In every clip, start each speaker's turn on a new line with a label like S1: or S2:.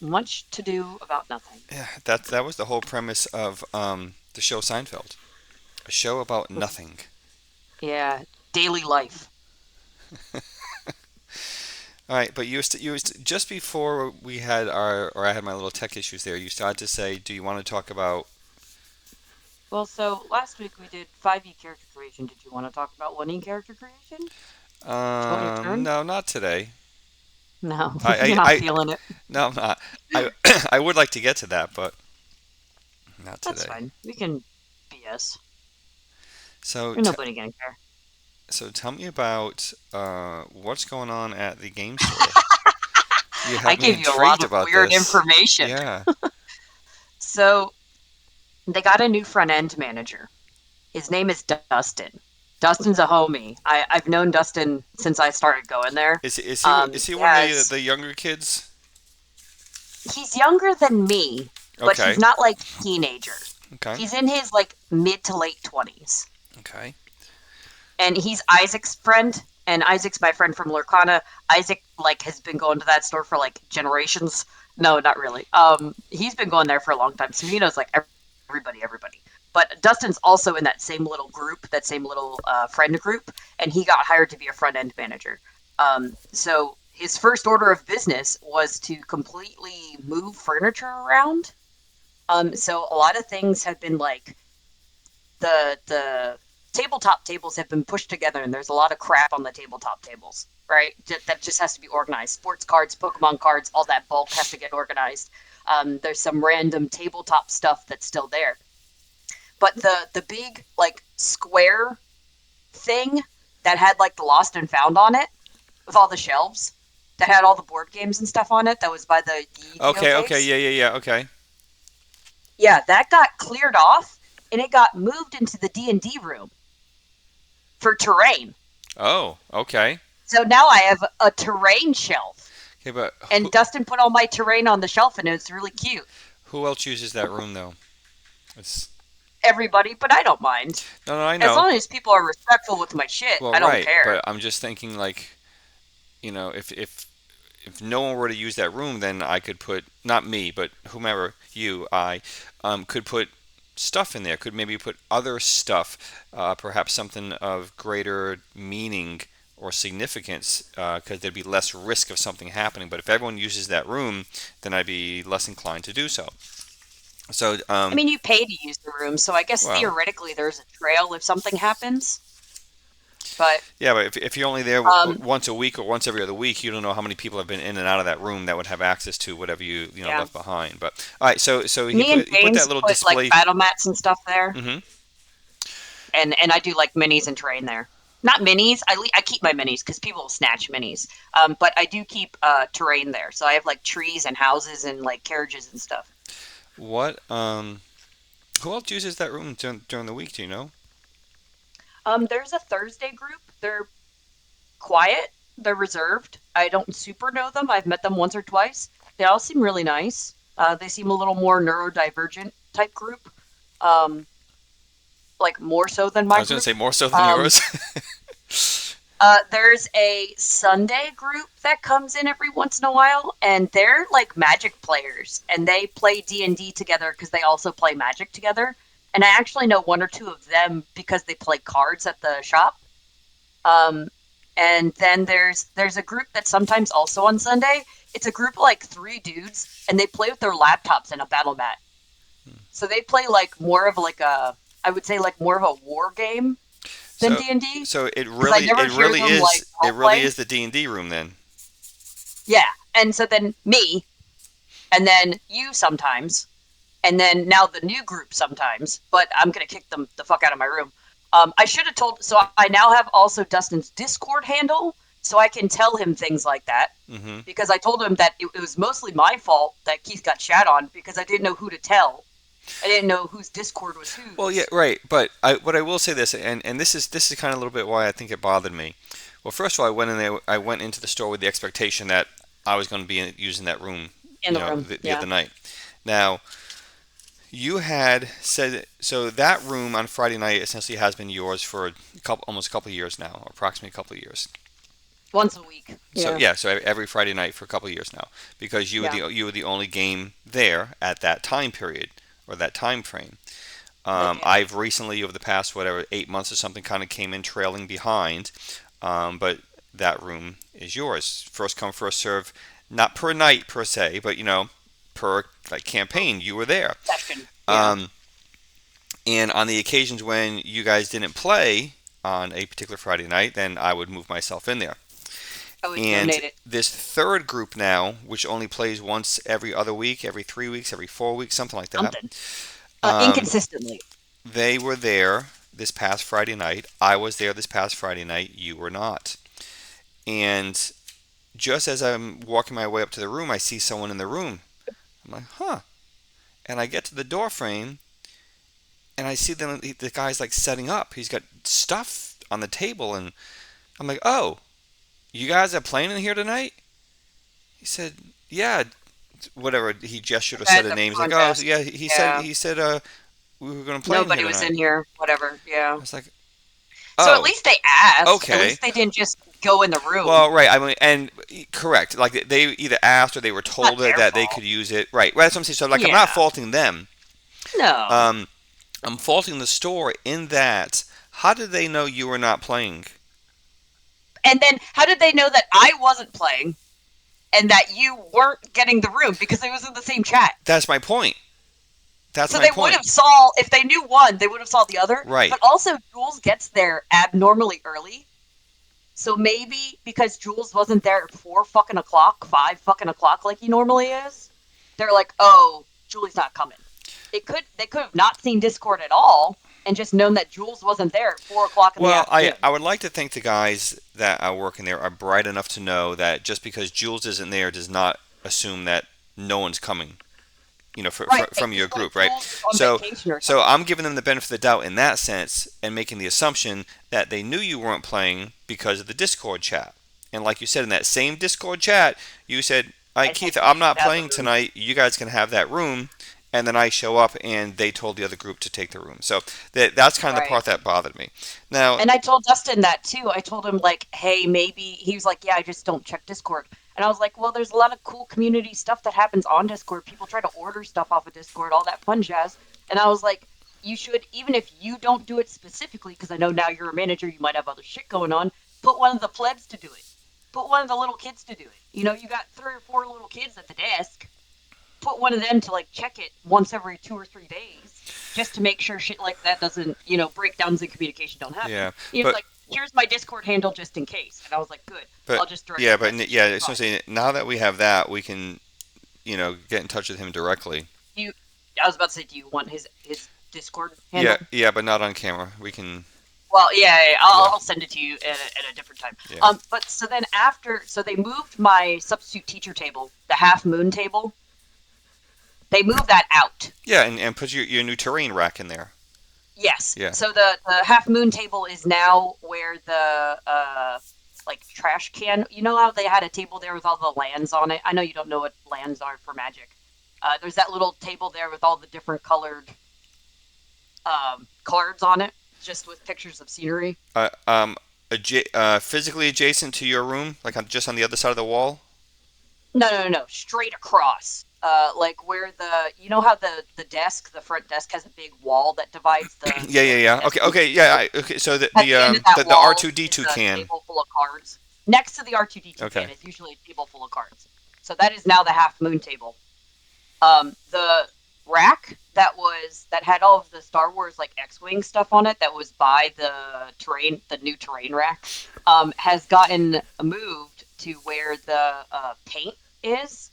S1: Much to do about nothing.
S2: Yeah, that was the whole premise of the show Seinfeld. A show about nothing.
S1: Yeah, daily life.
S2: All right, but just before we had or I had my little tech issues there. You started to say, "Do you want to talk about?"
S1: Well, so last week we did 5e character creation. Did you want to talk about 1e character creation? Do you want your turn?
S2: No, not today.
S1: No, you're
S2: I,
S1: not
S2: I,
S1: feeling it.
S2: no, I'm not. I, I would like to get to that, but not
S1: That's
S2: today.
S1: fine. We can BS.
S2: So,
S1: There's nobody gonna care.
S2: so tell me about what's going on at the game store. You
S1: I
S2: have me
S1: gave you a lot
S2: intrigued
S1: of
S2: about
S1: weird
S2: this.
S1: information.
S2: Yeah.
S1: So they got a new front end manager. His name is Dustin. Dustin's a homie. I've known Dustin since I started going there.
S2: Is he
S1: He
S2: one of the
S1: has
S2: the younger kids?
S1: he's younger than me, but he's
S2: Okay.
S1: not like teenager.
S2: Okay.
S1: He's in his like mid to late 20s.
S2: Okay.
S1: And he's Isaac's friend, and Isaac's my friend from Lurkana. Isaac like has been going to that store for like generations. No, not really. He's been going there for a long time, so he knows like everybody. But Dustin's also in that same little group, that same little friend group, and he got hired to be a front end manager. So his first order of business was to completely move furniture around. So a lot of things have been like the tabletop tables have been pushed together, and there's a lot of crap on the tabletop tables, right? That just has to be organized. Sports cards, Pokemon cards, all that bulk has to get organized. There's some random tabletop stuff that's still there, but the big like square thing that had like the lost and found on it with all the shelves that had all the board games and stuff on it that was by the Yu-Gi-Oh
S2: Okay. Okay.
S1: case.
S2: Yeah. Yeah. Yeah. Okay.
S1: Yeah, that got cleared off and it got moved into the D&D room for terrain.
S2: Oh. Okay.
S1: So now I have a terrain shelf.
S2: Okay. But
S1: And Dustin put all my terrain on the shelf and it's really cute.
S2: who else uses that room though? It's
S1: Everybody, but I don't mind.
S2: no. No. I
S1: As
S2: know.
S1: long as people are respectful with my shit,
S2: Well,
S1: I don't
S2: right.
S1: care.
S2: But I'm just thinking like if no one were to use that room, then I could put not me, but whomever you, I could put stuff in there. Could maybe put other stuff, perhaps something of greater meaning or significance, because there'd be less risk of something happening. But if everyone uses that room, then I'd be less inclined to do so. So,
S1: I mean, you pay to use the room, so I guess
S2: well,
S1: theoretically there's a trail if something happens. But
S2: yeah, but if you're only there
S1: um,
S2: once a week or once every other week, you don't know how many people have been in and out of that room that would have access to whatever you
S1: yeah,
S2: left behind. But all right, so
S1: me and
S2: he put that
S1: James
S2: little
S1: put like
S2: display.
S1: battle mats and stuff there,
S2: Hmm.
S1: and I do like minis and terrain there. Not minis. I keep my minis because people will snatch minis. But I do keep terrain there, so I have like trees and houses and like carriages and stuff.
S2: What who else uses that room during the week? Do you know?
S1: There's a Thursday group. They're quiet. They're reserved. I don't super know them. I've met them once or twice. They all seem really nice. They seem a little more neurodivergent type group, um, like more so than
S2: I
S1: my
S2: was going to
S1: group.
S2: say more so than
S1: Um,
S2: yours.
S1: there's a Sunday group that comes in every once in a while, and they're like Magic players, and they play D&D together because they also play Magic together. And I actually know one or two of them because they play cards at the shop. Um, and then there's a group that's sometimes also on Sunday. It's a group of like three dudes, and they play with their laptops in a battle mat. So they play like more of like a, I would say like more of a war game than
S2: so
S1: D&D
S2: so
S1: because I never hear them like
S2: it
S1: role
S2: really
S1: play.
S2: is the D&D room then.
S1: Yeah, and so then me, and then you sometimes, and then now the new group sometimes. But I'm gonna kick them the fuck out of my room. I should have told. So I now have also Dustin's Discord handle, so I can tell him things like that
S2: Hmm.
S1: because I told him that it was mostly my fault that Keith got shat on because I didn't know who to tell. I didn't know whose Discord was
S2: Well, yeah,
S1: whose.
S2: right. But what I will say this, and this is kind of a little bit why I think it bothered me. Well, first of all, I went in there. I went into the store with the expectation that I was going to be using that room,
S1: In the room.
S2: the
S1: Yeah.
S2: other night. Now, you had said so that room on Friday night essentially has been yours for almost a couple of years now, approximately a couple of years.
S1: Once a week.
S2: So
S1: Yeah.
S2: yeah, so every Friday night for a couple of years now, because
S1: Yeah.
S2: you were the only game there at that time period or that time frame.
S1: Okay.
S2: I've recently, over the past whatever 8 months or something, kind of came in trailing behind, but that room is yours. First come, first serve, not per night per se, but per like
S1: Oh,
S2: campaign, you were there.
S1: session. Yeah.
S2: Um, and on the occasions when you guys didn't play on a particular Friday night, then I would move myself in there.
S1: I would
S2: And
S1: donate it.
S2: this third group now, which only plays once every other week, every 3 weeks, every 4 weeks, something like that,
S1: Something.
S2: um,
S1: Inconsistently.
S2: they were there this past Friday night. I was there this past Friday night. You were not. And just as I'm walking my way up to the room, I see someone in the room. I'm like, huh. And I get to the door frame, and I see the guy's like setting up. He's got stuff on the table, and I'm like, oh, you guys are playing in here tonight? He said, yeah, whatever. He gestured or said
S1: At
S2: a
S1: the
S2: name. He's like,
S1: front
S2: oh,
S1: desk.
S2: yeah. He said, we were going to play in here
S1: Nobody was
S2: tonight.
S1: in here. Whatever.
S2: I
S1: Yeah.
S2: was like,
S1: So at
S2: oh,
S1: least they asked. At
S2: okay.
S1: least they didn't just go in the room.
S2: Well, right. I mean, and correct. Like they either asked or they were
S1: It's not
S2: told
S1: their
S2: that they could
S1: fault.
S2: use it. Right. Right. That's what I'm saying. So, like, I'm not
S1: Yeah.
S2: faulting them.
S1: No.
S2: Um, I'm faulting the store in that. How did they know you were not playing?
S1: And then how did they know that I wasn't playing and that you weren't getting the room because it was in the same chat?
S2: That's my point. That's
S1: So
S2: my
S1: they would
S2: point.
S1: have saw if they knew one, they would have saw the other.
S2: Right.
S1: But also Jules gets there abnormally early. So maybe because Jules wasn't there at 4 fucking o'clock, 5 fucking o'clock like he normally is, they're like, oh, Julie's not coming. They could have not seen Discord at all and just known that Jules wasn't there at 4 o'clock in the
S2: Well, I
S1: afternoon.
S2: would like to think the guys that are working there are bright enough to know that just because Jules isn't there does not assume that no one's coming.
S1: Right.
S2: From your
S1: Just like
S2: group, right?
S1: Jules is on
S2: So,
S1: vacation or
S2: so
S1: something.
S2: I'm giving them the benefit of the doubt in that sense, and making the assumption that they knew you weren't playing because of the Discord chat. And like you said in that same Discord chat, you said, "All right,
S1: I told
S2: Keith,
S1: them
S2: I'm
S1: they
S2: not
S1: should have the
S2: playing
S1: room.
S2: tonight. You guys can have that room." And then I show up, and they told the other group to take the room. So that's kind of the
S1: Right.
S2: part that bothered me. Now,
S1: And I told Dustin that too. I told him like, hey, maybe he was like, yeah, I just don't check Discord. And I was like, well, there's a lot of cool community stuff that happens on Discord. People try to order stuff off of Discord, all that fun jazz. And I was like, you should, even if you don't do it specifically, because I know now you're a manager, you might have other shit going on, put one of the plebs to do it. Put one of the little kids to do it. You got 3 or 4 little kids at the desk. Put one of them to like check it once every 2 or 3 days, just to make sure shit like that doesn't, breakdowns in communication don't happen.
S2: yeah,
S1: He was
S2: but
S1: like, "Here's my Discord handle just in case," and I was like, "Good.
S2: but
S1: I'll just direct
S2: yeah,
S1: the
S2: but
S1: message.
S2: yeah,
S1: It's
S2: as soon
S1: fine."
S2: as now that we have that, we can get in touch with him directly.
S1: You, I was about to say, do you want his Discord
S2: Yeah,
S1: handle?
S2: yeah, but not on camera. We can.
S1: Well, yeah,
S2: Yeah,
S1: I'll send it to you at a different time.
S2: yeah.
S1: But so then after, so they moved my substitute teacher table, the half moon table. They moved that out.
S2: Yeah, and put your new terrain rack in there.
S1: Yes.
S2: Yeah.
S1: So the half moon table is now where the like trash can. You know how they had a table there with all the lands on it? I know you don't know what lands are for Magic. There's that little table there with all the different colored cards on it, just with pictures of scenery.
S2: Uh, um, physically adjacent to your room, like just on the other side of the wall.
S1: No, no, no, no, straight across. Like where you know how the desk, the front desk has a big wall that divides
S2: Yeah, yeah,
S1: the
S2: yeah.
S1: desk.
S2: Okay, okay, yeah. Okay. So the
S1: At
S2: the
S1: the end
S2: um
S1: of that
S2: the R
S1: wall
S2: two D
S1: is
S2: two
S1: a
S2: can.
S1: table full of cards. Next to the R2D2
S2: Okay.
S1: can is usually a table full of cards. So that is now the half moon table. The rack that had all of the Star Wars like X-wing stuff on it, that was by the new terrain rack, has gotten moved to where the paint is.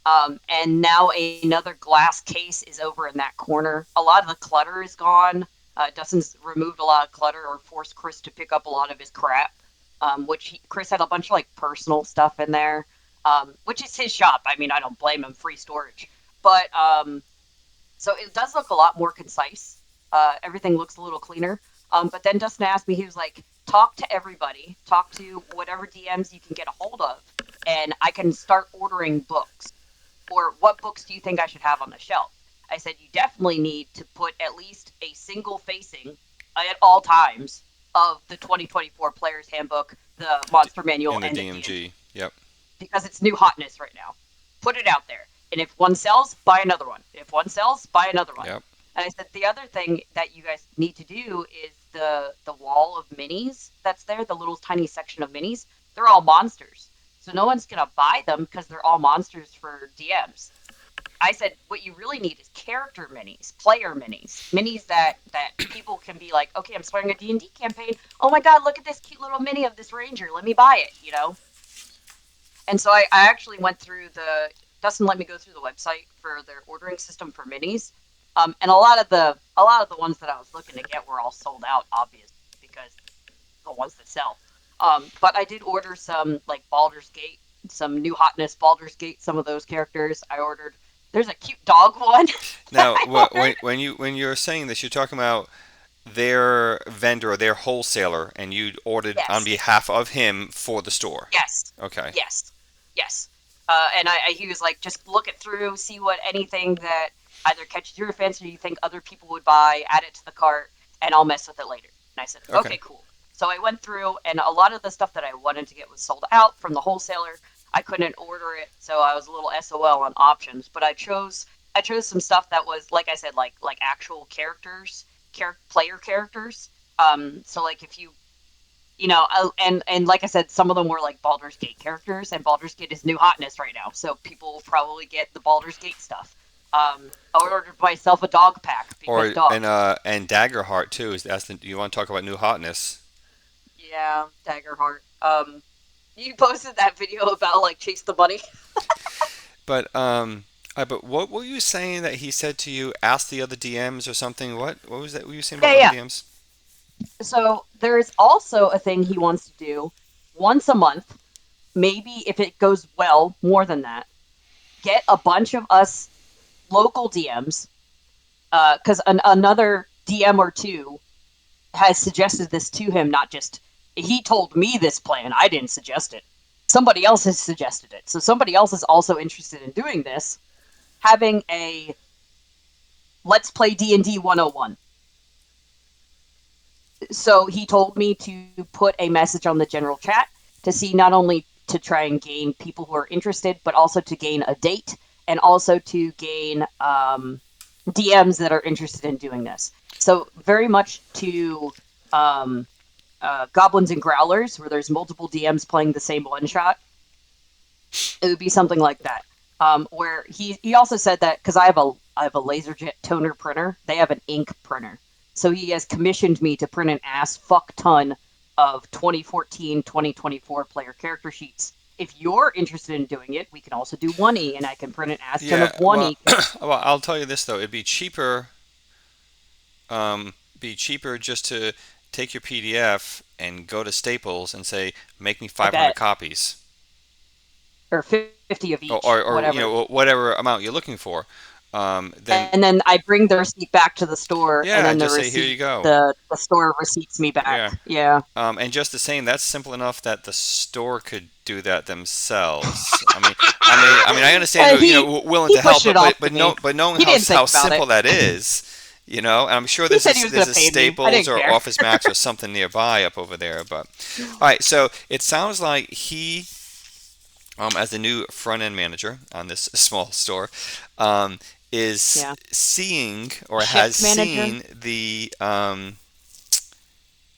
S1: And now another glass case is over in that corner. A lot of the clutter is gone. Dustin's removed a lot of clutter or forced Chris to pick up a lot of his crap, Chris had a bunch of like personal stuff in there, which is his shop. I mean, I don't blame him, free storage. But so it does look a lot more concise. Everything looks a little cleaner. But then Dustin asked me, he was like, talk to everybody, talk to whatever DMs you can get a hold of, and I can start ordering books. Or what books do you think I should have on the shelf? I said, you definitely need to put at least a single facing at all times of the 2024 Player's Handbook, the monster manual
S2: In the
S1: and the D&D
S2: DMG. Yep.
S1: because it's new hotness right now. Put it out there. And if one sells, buy another one. If one sells, buy another one.
S2: Yep.
S1: And I said the other thing that you guys need to do is the wall of minis that's there, the little tiny section of minis. They're all monsters. So no one's gonna buy them because they're all monsters for DMs. I said what you really need is character minis, player minis, minis that people can be like, okay, I'm starting a D&D campaign. Oh my god, look at this cute little mini of this ranger. Let me buy it. And so I actually went through Dustin let me go through the website for their ordering system for minis. And a lot of the ones that I was looking to get were all sold out, obviously, because the ones that sell. But I did order some like Baldur's Gate, some new hotness Baldur's Gate, some of those characters. I ordered. There's a cute dog one that
S2: Now,
S1: I ordered.
S2: when you're saying this, you're talking about their vendor or their wholesaler, and you ordered on
S1: Yes.
S2: behalf of him for the store.
S1: Yes,
S2: Okay.
S1: yes, yes. And he was like, just look it through, see what anything that either catches your fancy or you think other people would buy, add it to the cart, and I'll mess with it later. And I said,
S2: Okay.
S1: okay, cool. So I went through, and a lot of the stuff that I wanted to get was sold out from the wholesaler. I couldn't order it, so I was a little SOL on options. But I chose some stuff that was, like I said, like actual characters, player characters. So like if and like I said, some of them were like Baldur's Gate characters, and Baldur's Gate is new hotness right now, so people will probably get the Baldur's Gate stuff. I ordered myself a dog pack because
S2: Or
S1: dogs.
S2: and Daggerheart too. You want to talk about new hotness?
S1: Yeah, Daggerheart. You posted that video about like chase the bunny.
S2: But what were you saying that he said to you? Ask the other DMs or something. What was that? What were you saying about
S1: Yeah,
S2: other
S1: yeah.
S2: DMs?
S1: So there's also a thing he wants to do once a month. Maybe if it goes well, more than that. Get a bunch of us local DMs, because another DM or two has suggested this to him, not just he told me this plan, I didn't suggest it. Somebody else has suggested it. So somebody else is also interested in doing this, having a let's play D&D 101. So he told me to put a message on the general chat to see not only to try and gain people who are interested, but also to gain a date and also to gain DMs that are interested in doing this. So very much to um, Goblins and Growlers, where there's multiple DMs playing the same one shot. It would be something like that. Where he also said that because I have a LaserJet toner printer, they have an ink printer, so he has commissioned me to print an ass fuck ton of 2014 2024 player character sheets. If you're interested in doing it, we can also do 1E, and I can print an ass ton
S2: Yeah.
S1: of
S2: Well,
S1: 1E characters.
S2: well, I'll tell you this though. It'd be cheaper just to take your PDF and go to Staples and say, make me
S1: I
S2: 500
S1: bet,
S2: copies,
S1: or 50 of
S2: or
S1: each,
S2: you
S1: whatever.
S2: know whatever amount you're looking for. Then
S1: And then I bring the receipt back to the store, and
S2: yeah,
S1: then the
S2: just say here you
S1: receipt,
S2: go.
S1: the store receipts me
S2: Yeah.
S1: back. Yeah.
S2: And just the same, that's simple enough that the store could do that themselves. I understand
S1: He
S2: willing
S1: he
S2: to help,
S1: pushed it off to
S2: but no,
S1: me.
S2: but knowing
S1: He didn't think
S2: how
S1: about it.
S2: simple that is, and I'm sure
S1: He said he was
S2: there's
S1: going to
S2: a
S1: pay me. I
S2: Staples
S1: didn't
S2: or
S1: care.
S2: Office Max or something nearby up over there. But all right, so it sounds like he, as the new front end manager on this small store, um, is
S1: Yeah.
S2: seeing or has
S1: Shift manager.
S2: seen the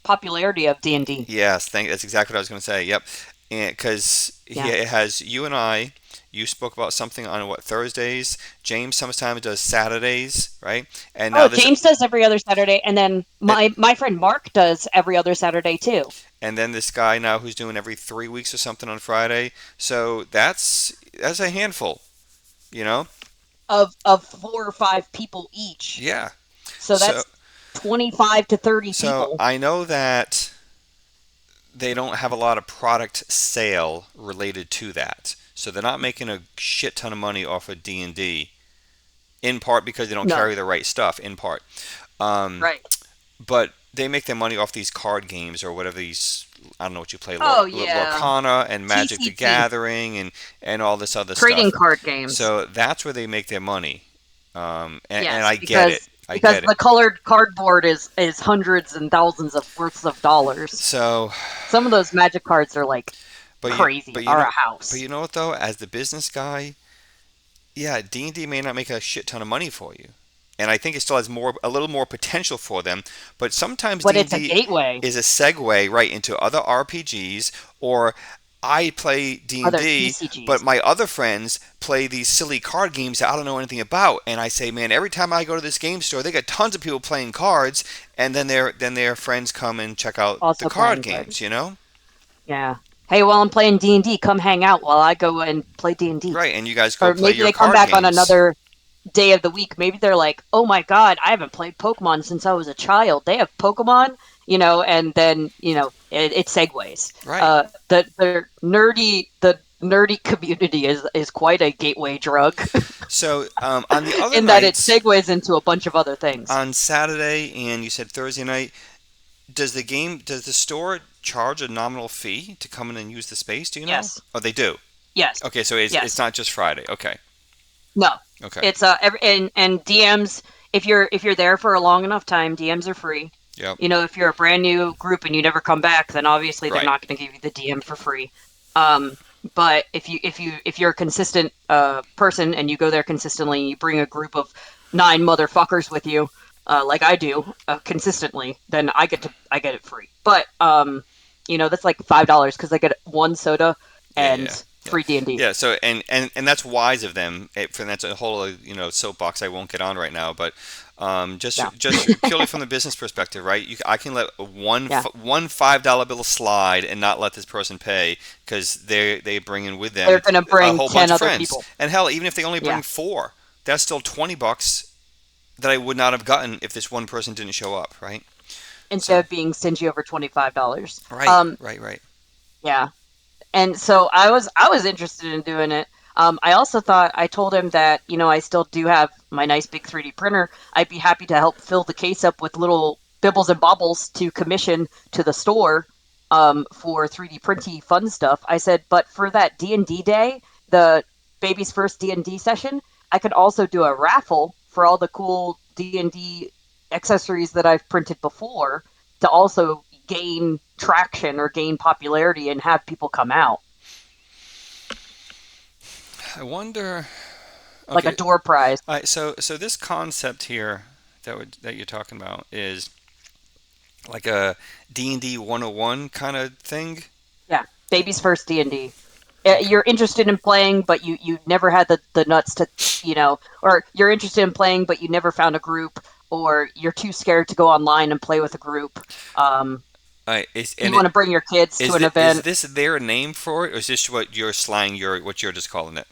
S1: Popularity of D&D.
S2: Yes, that's exactly what I was going to say. Yep, and because he
S1: Yeah.
S2: has you and I, you spoke about something on what Thursdays. James sometimes does Saturdays, right? And now
S1: Oh,
S2: this,
S1: James does every other Saturday, and then
S2: and,
S1: my friend Mark does every other Saturday too.
S2: and then this guy now who's doing every 3 weeks or something on Friday. So that's a handful, you know.
S1: Of 4 or 5 people each.
S2: Yeah.
S1: So
S2: So
S1: that's 25 to 30
S2: so
S1: people.
S2: I know that they don't have a lot of product sale related to that. So they're not making a shit ton of money off of D&D in part because they don't
S1: No.
S2: carry the right stuff, in part. Um,
S1: Right.
S2: but they make their money off these card games or whatever these. I don't know what you play,
S1: Oh yeah.
S2: Lorcana and Magic the
S1: TCG.
S2: Gathering and all this other
S1: Trading
S2: stuff.
S1: card games.
S2: So that's where they make their money. And
S1: Yes,
S2: I get
S1: because
S2: it I
S1: because
S2: get it.
S1: the colored cardboard is hundreds and thousands of worths of dollars.
S2: So,
S1: Some of those magic cards are like
S2: but you
S1: crazy,
S2: but you
S1: or
S2: know
S1: a
S2: but
S1: house.
S2: you know what though? As the business guy, yeah, D&D may not make a shit ton of money for you. And I think it still has a little more potential for them, but sometimes
S1: But it's a
S2: D&D
S1: gateway.
S2: is a segue right into other RPGs, or I play
S1: Other
S2: D&D, but
S1: TCGs.
S2: my other friends play these silly card games that I don't know anything about, and I say, man, every time I go to this game store, they got tons of people playing cards, and then their friends come and check out the
S1: Also
S2: card
S1: playing
S2: games,
S1: cards.
S2: you know?
S1: Yeah. Hey, while I'm playing D&D, come hang out while I go and play D&D.
S2: Right, and you guys go
S1: Or
S2: play
S1: maybe
S2: your
S1: they come
S2: card
S1: back on
S2: games.
S1: another day of the week. Maybe they're like, "Oh my god, I haven't played Pokemon since I was a child. They have Pokemon." And then it segues.
S2: Right.
S1: The nerdy community is quite a gateway drug
S2: So on the other
S1: in that it
S2: nights,
S1: segues into a bunch of other things.
S2: on Saturday and you said Thursday night, does the store charge a nominal fee to come in and use the space? Do you know?
S1: Yes,
S2: Oh, they do.
S1: yes,
S2: Okay, so it's
S1: yes.
S2: not just Friday. Okay,
S1: No,
S2: okay,
S1: it's and DMs. If you're there for a long enough time, DMs are free.
S2: yep,
S1: If you're a brand new group and you never come back, then obviously they're
S2: right.
S1: not going to give you the DM for free. Um, but if you're a consistent person and you go there consistently, and you bring a group of 9 motherfuckers with you, like I do consistently, then I get it free. But that's like $5 because I get one soda
S2: Yeah, yeah,
S1: and
S2: yeah. Yeah.
S1: free D&D.
S2: Yeah, so and that's wise of them. And that's a whole soapbox I won't get on right now. But
S1: Yeah,
S2: just purely from the business perspective, right? I can let
S1: yeah.
S2: one $5 bill slide and not let this person pay because they bring in with
S1: They're
S2: them
S1: gonna
S2: a
S1: bring
S2: whole bunch
S1: 10
S2: of
S1: other
S2: friends.
S1: people.
S2: And hell, even if they only
S1: Yeah.
S2: bring four, that's still $20 that I would not have gotten if this one person didn't show up, right?
S1: Instead
S2: So
S1: of being stingy over $25.
S2: right, right, right.
S1: Yeah. And so I was interested in doing it. I also thought I told him that I still do have my nice big 3D printer. I'd be happy to help fill the case up with little bibbles and bobbles to commission to the store for 3D printy fun stuff. I said, but for that D&D day, the baby's first D&D session, I could also do a raffle for all the cool D&D accessories that I've printed before to also gain traction or gain popularity and have people come out,
S2: I wonder.
S1: like a
S2: Okay,
S1: door prize.
S2: so this concept here that you're talking about is like a D&D 101 kind of thing.
S1: Yeah, baby's first D&D.
S2: Okay.
S1: You're interested in playing, but you never had the nuts to, or you're interested in playing, but you never found a group, or you're too scared to go online and play with a group. Um,
S2: All right. Is
S1: you
S2: and
S1: want
S2: it
S1: to bring your kids to
S2: is
S1: an
S2: this, is
S1: event.
S2: this their name for it, or is this what you're just calling it?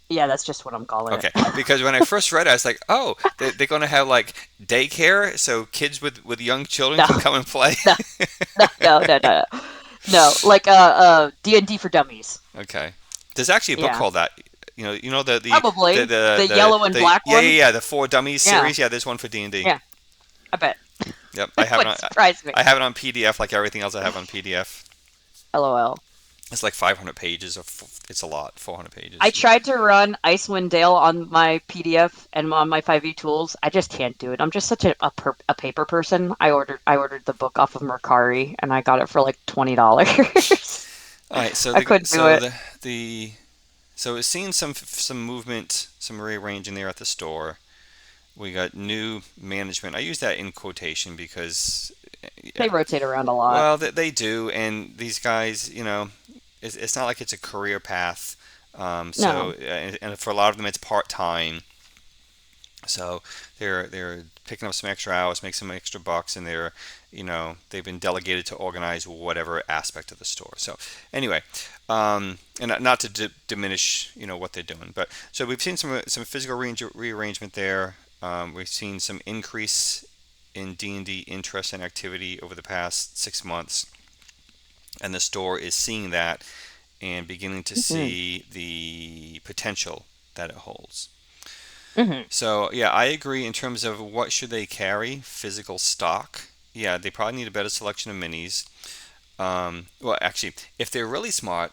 S1: Yeah, that's just what I'm calling
S2: Okay,
S1: it.
S2: because when I first read it, I was like, oh, they're going to have like daycare, so kids with young children
S1: No,
S2: can come and play.
S1: no, no. No, like D&D for dummies.
S2: Okay. There's actually a book
S1: Yeah,
S2: called that. The
S1: probably the yellow and black
S2: yeah,
S1: one.
S2: yeah, yeah, the Four Dummies
S1: Yeah,
S2: series. Yeah, there's one for D&D.
S1: yeah. I bet.
S2: Yep,
S1: It wouldn't surprise me.
S2: I have it on PDF like everything else I have on PDF.
S1: LOL.
S2: It's like 500 pages it's a lot, 400
S1: I
S2: pages.
S1: tried to run Icewind Dale on my PDF and on my 5e tools. I just can't do it. I'm just such a paper person. I ordered the book off of Mercari and I got it for like $20.
S2: All right,
S1: I couldn't do it.
S2: the so we've seen some movement, some rearranging there at the store. We got new management. I use that in quotation because,
S1: They
S2: yeah,
S1: rotate around a lot.
S2: well, they do, and these guys, it's not like it's a career path.
S1: No.
S2: And for a lot of them, it's part time. So they're picking up some extra hours, make some extra bucks, and they've been delegated to organize whatever aspect of the store. So anyway, and not to diminish what they're doing, but so we've seen some physical rearrangement there. We've seen some increase in D&D interest and activity over the past 6 months, and the store is seeing that and beginning to
S1: Hmm.
S2: see the potential that it holds.
S1: Hmm.
S2: So yeah, I agree in terms of what should they carry, physical stock. Yeah, they probably need a better selection of minis. Well, actually, if they're really smart,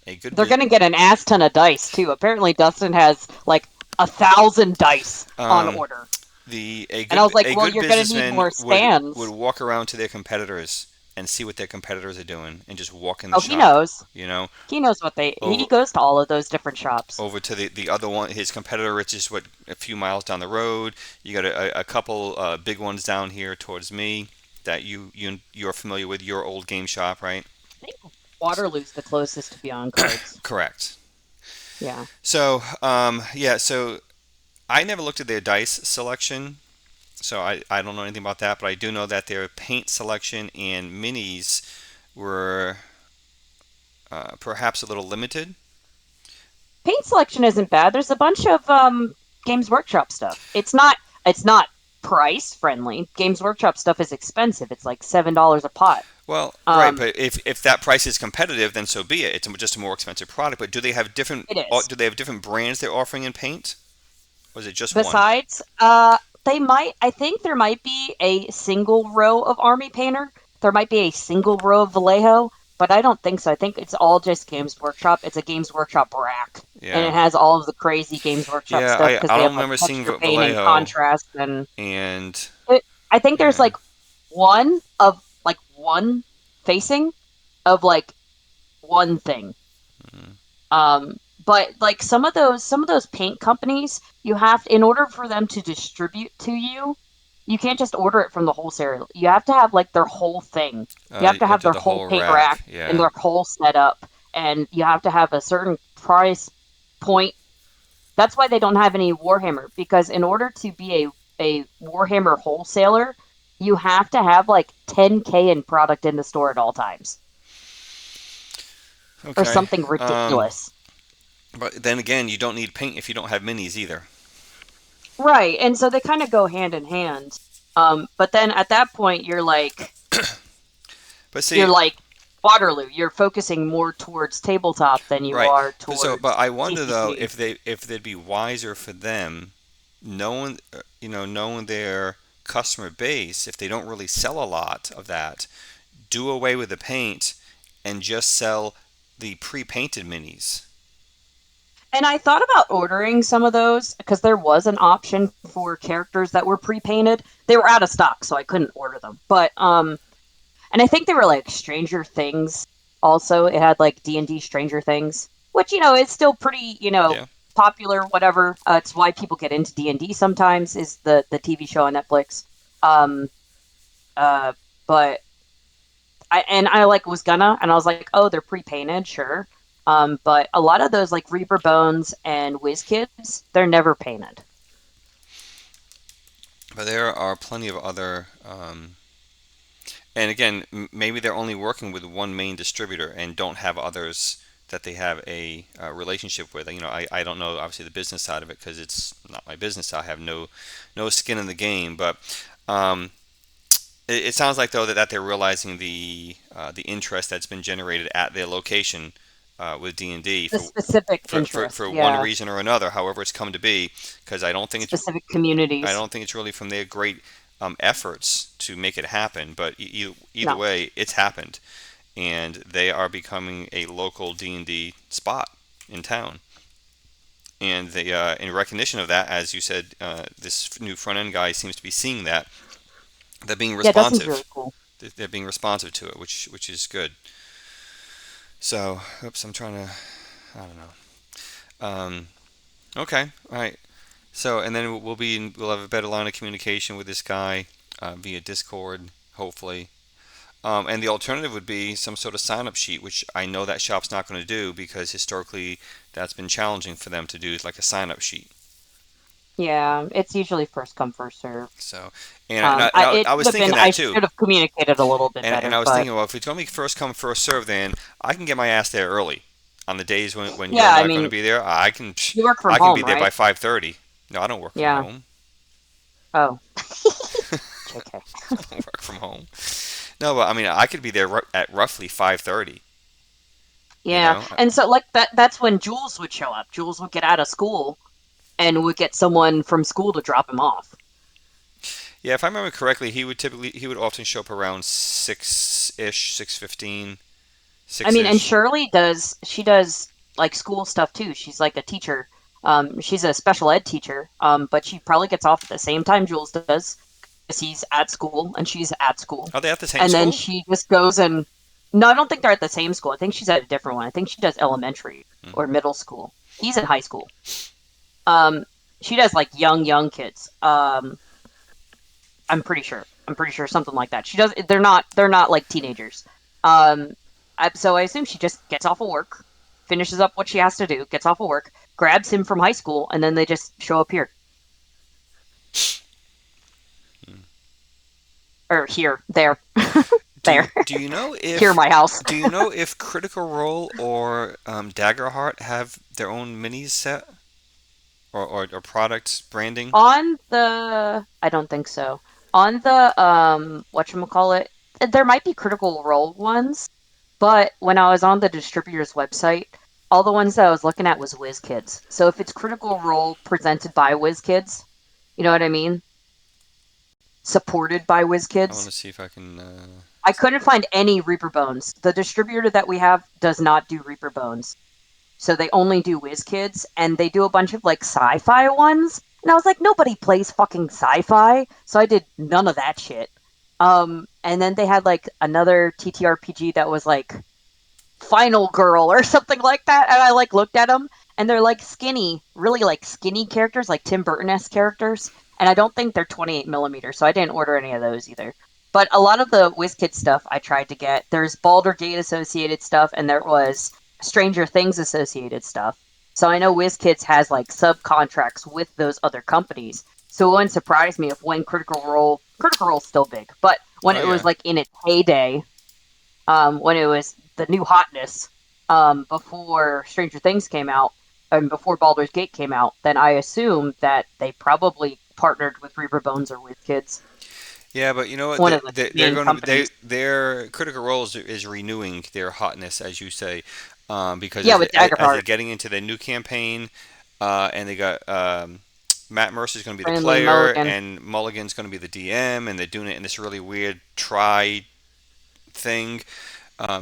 S2: a good
S1: They're gonna get an ass ton of dice too. Apparently, Dustin has like 1,000 dice on
S2: um,
S1: order.
S2: the
S1: And I was like,
S2: a
S1: well,
S2: good
S1: you're going to need
S2: businessman
S1: more
S2: would
S1: stands.
S2: walk around to their competitors and see what their competitors are doing and just walk in the
S1: Oh, he
S2: shop.
S1: knows.
S2: You know,
S1: He knows what they. He
S2: over
S1: goes to all of those different shops.
S2: over to the other one, his competitor, which is what a few miles down the road. You got a couple big ones down here towards me that you're familiar with your old game shop, right?
S1: I think Waterloo's the closest to Beyond Cards.
S2: Correct.
S1: Yeah.
S2: So yeah, so I never looked at their dice selection, so I don't know anything about that, but I do know that their paint selection and minis were perhaps a little limited.
S1: Paint selection isn't bad. There's a bunch of Games Workshop stuff. It's not price friendly. Games Workshop stuff is expensive. It's like $7 a pot.
S2: Well, right,
S1: Um,
S2: but if that price is competitive, then so be it. It's just a more expensive product. But
S1: it is.
S2: do they have different brands they're offering in paint, or is it just one?
S1: Besides, they might. I think there might be a single row of Army Painter. There might be a single row of Vallejo, but I don't think so. I think it's all just Games Workshop. It's a Games Workshop rack, and it
S2: Yeah,
S1: has all of the crazy Games Workshop
S2: yeah.
S1: stuff because
S2: I
S1: they
S2: don't
S1: have like
S2: remember seeing
S1: texture paint and
S2: Vallejo,
S1: contrast and
S2: and
S1: it, I think there's
S2: yeah.
S1: like one facing of like one thing.
S2: Mm.
S1: But like some of those paint companies, you have in order for them to distribute to you, you can't just order it from the wholesaler. You have to have like their whole thing. You have to
S2: I
S1: have
S2: did
S1: their
S2: the
S1: whole
S2: whole
S1: paint rack
S2: rack.
S1: and
S2: Yeah.
S1: their whole setup, and you have to have a certain price point. That's why they don't have any Warhammer because in order to be a Warhammer wholesaler, you have to have like 10K in product in the store at all times or
S2: Okay.
S1: something ridiculous.
S2: But then again, you don't need paint if you don't have minis either.
S1: Right. And so they kind of go hand in hand. But then at that point
S2: But
S1: you're
S2: see,
S1: like Waterloo. You're focusing more towards tabletop than you
S2: right.
S1: are
S2: But
S1: towards
S2: I wonder though
S1: TCC.
S2: if they'd be wiser for them, knowing knowing their customer base, if they don't really sell a lot of that, do away with the paint and just sell the pre-painted minis.
S1: And I thought about ordering some of those because there was an option for characters that were pre-painted. They were out of stock, so I couldn't order them. But and I think they were like Stranger Things also. It had like D&D Stranger Things, which is still pretty,
S2: Yeah.
S1: popular whatever. It's why people get into D&D sometimes is the TV show on Netflix. Um uh but I like was gonna and I was like, "Oh, they're pre-painted, sure." But a lot of those like Reaper Bones and Whiz Kids, they're never painted.
S2: But there are plenty of other and again, maybe they're only working with one main distributor and don't have others that they have a relationship with. I don't know obviously the business side of it because it's not my business. I have no skin in the game, but um, it sounds like though that they're realizing the interest that's been generated at their location with D&D
S1: The specific interest,
S2: for one
S1: yeah,
S2: reason or another, however it's come to be. Because
S1: specific
S2: I
S1: communities.
S2: don't think it's really from their great efforts to make it happen. But either
S1: No,
S2: way, it's happened, and they are becoming a local D&D spot in town. And they, in recognition of that, as you said, this new front end guy seems to be seeing that. They're being
S1: yeah, that seems really
S2: responsive.
S1: cool.
S2: They're being responsive to it, which is good. So, oops, I'm trying to. I don't know. Okay, all right. So, and then we'll have a better line of communication with this guy via Discord, hopefully. And the alternative would be some sort of sign-up sheet, which I know that shop's not going to do because historically that's been challenging for them to do, like a sign-up sheet.
S1: Yeah, it's usually first come first serve.
S2: So, and
S1: It
S2: I
S1: should
S2: was
S1: have been.
S2: thinking
S1: I
S2: that too.
S1: should have communicated a little bit
S2: And
S1: better,
S2: I was
S1: but
S2: thinking, well, if it's going to be first come first serve, then I can get my ass there early. On the days when you're
S1: yeah, I
S2: not going to
S1: mean,
S2: be there,
S1: you work from
S2: I can be
S1: home,
S2: there by
S1: right?
S2: 5:30. No, I don't work from
S1: Yeah.
S2: home.
S1: Oh, JK.
S2: I don't work from home. No, but I mean, I could be there at roughly 5:30. You
S1: Yeah,
S2: know,
S1: and so like that's when Jules would show up. Jules would get out of school and would get someone from school to drop him off.
S2: yeah. If I remember correctly, he would often show up around 6 ish, 6:15,
S1: I
S2: six
S1: mean, and
S2: ish.
S1: Shirley does she does like school stuff too. She's like a teacher She's a special ed teacher, but she probably gets off at the same time Jules does because he's at school and she's at school.
S2: Are they at the same
S1: And then
S2: school?
S1: she just goes and no, I don't think they're at the same school. I think she's at a different one. I think she does elementary
S2: Hmm.
S1: or middle school. He's in high school. Um, she does like young kids. I'm pretty sure. I'm pretty sure something like that. She does. They're not like teenagers. Um, so I assume she just gets off of work, finishes up what she has to do, gets off of work, grabs him from high school, and then they just show up here or here, there, there,
S2: Do you know
S1: here,
S2: if
S1: my house.
S2: Critical Role or Daggerheart have their own minis set or products branding?
S1: On the, I don't think so. On the whatchamacallit, there might be Critical Role ones, but when I was on the distributor's website, all the ones that I was looking at was WizKids. So if it's Critical Role presented by WizKids, you know what I mean? Supported by
S2: I want
S1: WizKids.
S2: to see if I can.
S1: I couldn't find any Reaper Bones. The distributor that we have does not do Reaper Bones. So they only do WizKids, and they do a bunch of like sci-fi ones. And I was like, nobody plays fucking sci-fi, so I did none of that shit. And then they had like another TTRPG that was like Final Girl or something like that, and I like looked at them, and they're like skinny, really like skinny characters, like Tim Burton-esque characters, and I don't think they're 28 millimeters, so I didn't order any of those either. But a lot of the WizKid stuff I tried to get. There's Baldur Gate associated stuff, and there was Stranger Things associated stuff. So I know WizKids has like subcontracts with those other companies. So it wouldn't surprise me if when Critical Role's still big, but when
S2: Oh
S1: it was
S2: yeah.
S1: like in its heyday, when it was the new hotness, before Stranger Things came out and before Baldur's Gate came out, then I assume that they probably partnered with Reaper Bones or with Kids,
S2: Yeah, but you know what?
S1: one of the
S2: They're
S1: main
S2: going to
S1: companies.
S2: their Critical Role is renewing their hotness, as you say, because
S1: Yeah, with
S2: as they're
S1: Daggerheart,
S2: getting into their new campaign, and they got Matt Mercer's going to be the
S1: Brandon
S2: player,
S1: Mulligan.
S2: and Mulligan's going to be the DM, and they're doing it in this really weird try thing,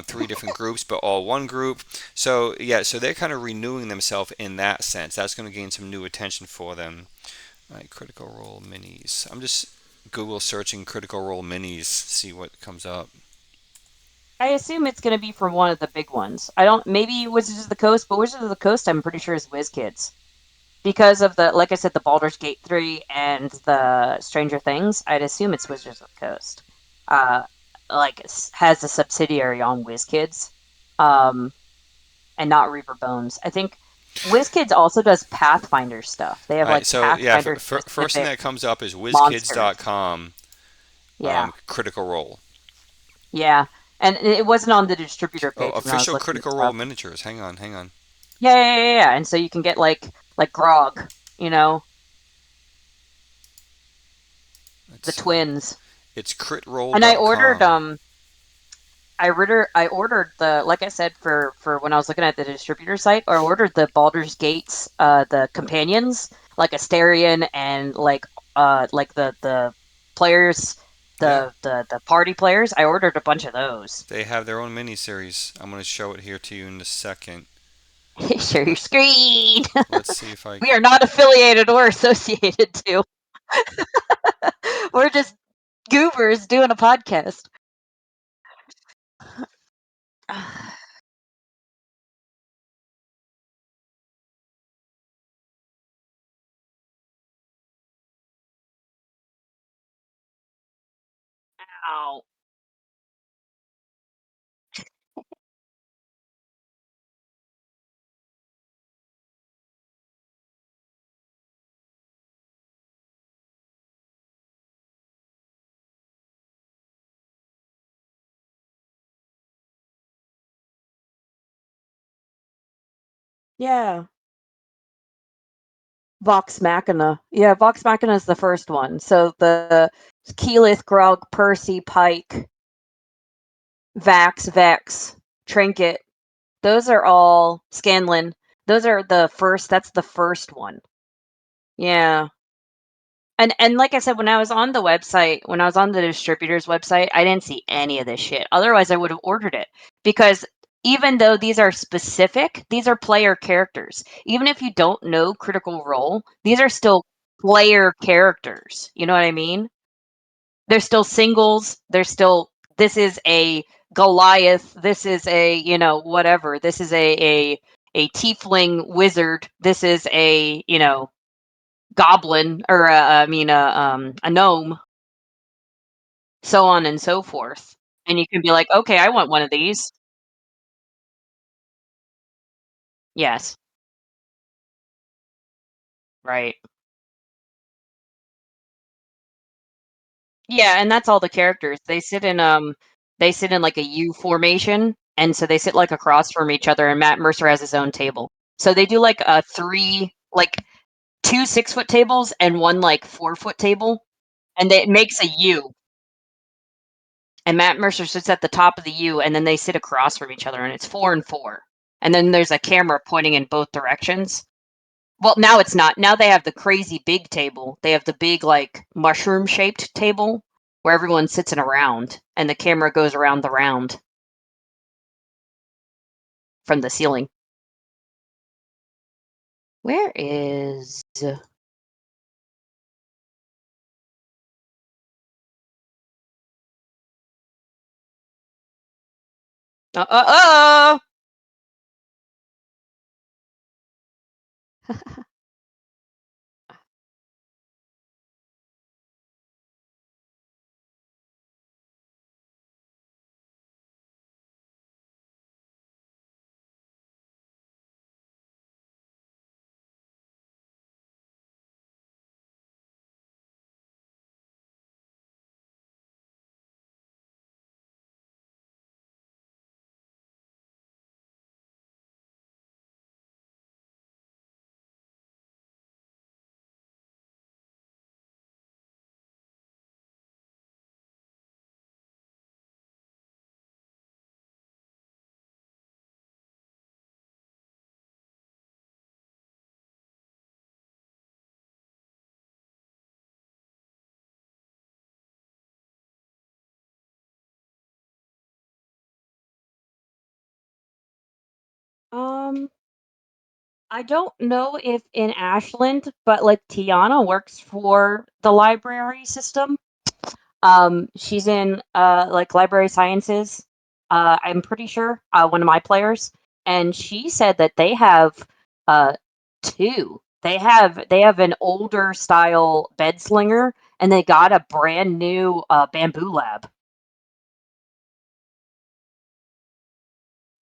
S2: three different groups, but all one group. So yeah, so they're kind of renewing themselves in that sense. That's going to gain some new attention for them. All right, Critical Role minis. I'm just Google searching Critical Role minis, see what comes up.
S1: I assume it's going to be from one of the big ones. I don't. Maybe Wizards of the Coast, but Wizards of the Coast, I'm pretty sure is WizKids because of the, like I said, the Baldur's Gate 3 and the Stranger Things. I'd assume it's Wizards of the Coast. Uh, like has a subsidiary on WizKids. Um, and not Reaper Bones. I think WizKids also does Pathfinder stuff. They have
S2: All right,
S1: like
S2: so yeah,
S1: Pathfinder
S2: first thing
S1: specific
S2: that comes up is
S1: monsters.
S2: WizKids.com,
S1: Yeah,
S2: Critical Role.
S1: yeah. And it wasn't on the distributor
S2: Oh,
S1: page when I was
S2: official
S1: looking at
S2: Critical Role
S1: stuff.
S2: miniatures. Hang on, hang on.
S1: Yeah. And so you can get like Grog, you know,
S2: Let's
S1: the
S2: see.
S1: twins.
S2: It's
S1: And I ordered
S2: critroll.com.
S1: I ordered the, like I said, for when I was looking at the distributor site, I ordered the Baldur's Gates the companions, like Asterion and like the players,
S2: Yeah,
S1: the party players. I ordered a bunch of those.
S2: they have their own miniseries. I'm going to show it here to you in a second.
S1: Share your
S2: Let,
S1: screen.
S2: let's see if I.
S1: We are not affiliated or associated to. We're just goobers doing a podcast. Ow. Yeah. Vox Machina. Yeah, Vox Machina is the first one. So the Keyleth, Grog, Percy, Pike, Vax, Vex, Trinket, those are all Scanlan. Those are the first, that's the first one. Yeah. And like I said, when I was on the website, when I was on the distributor's website, I didn't see any of this shit. Otherwise I would have ordered it because even though these are specific, these are player characters. Even if you don't know Critical Role, these are still player characters. You know what I mean? They're still singles. They're still, this is a Goliath. This is a, whatever. This is a tiefling wizard. This is a, goblin, or a gnome, so on and so forth. And you can be like, okay, I want one of these. Yes, right. Yeah, and that's all the characters. They sit in like a U formation, and so they sit like across from each other, and Matt Mercer has his own table. So they do like a three, like two 6-foot tables and one like 4-foot table, and it makes a U. And Matt Mercer sits at the top of the U, and then they sit across from each other, and it's 4 and 4. And then there's a camera pointing in both directions. Well, now it's not. Now they have the crazy big table. They have the big, like, mushroom shaped table where everyone sits in a round and the camera goes around the round from the ceiling. Where is. Uh. Um, I don't know if in Ashland, but like Tiana works for the library system. She's in like library sciences. I'm pretty sure one of my players, and she said that they have uh two. They have an older style bed slinger, and they got a brand new bamboo lab.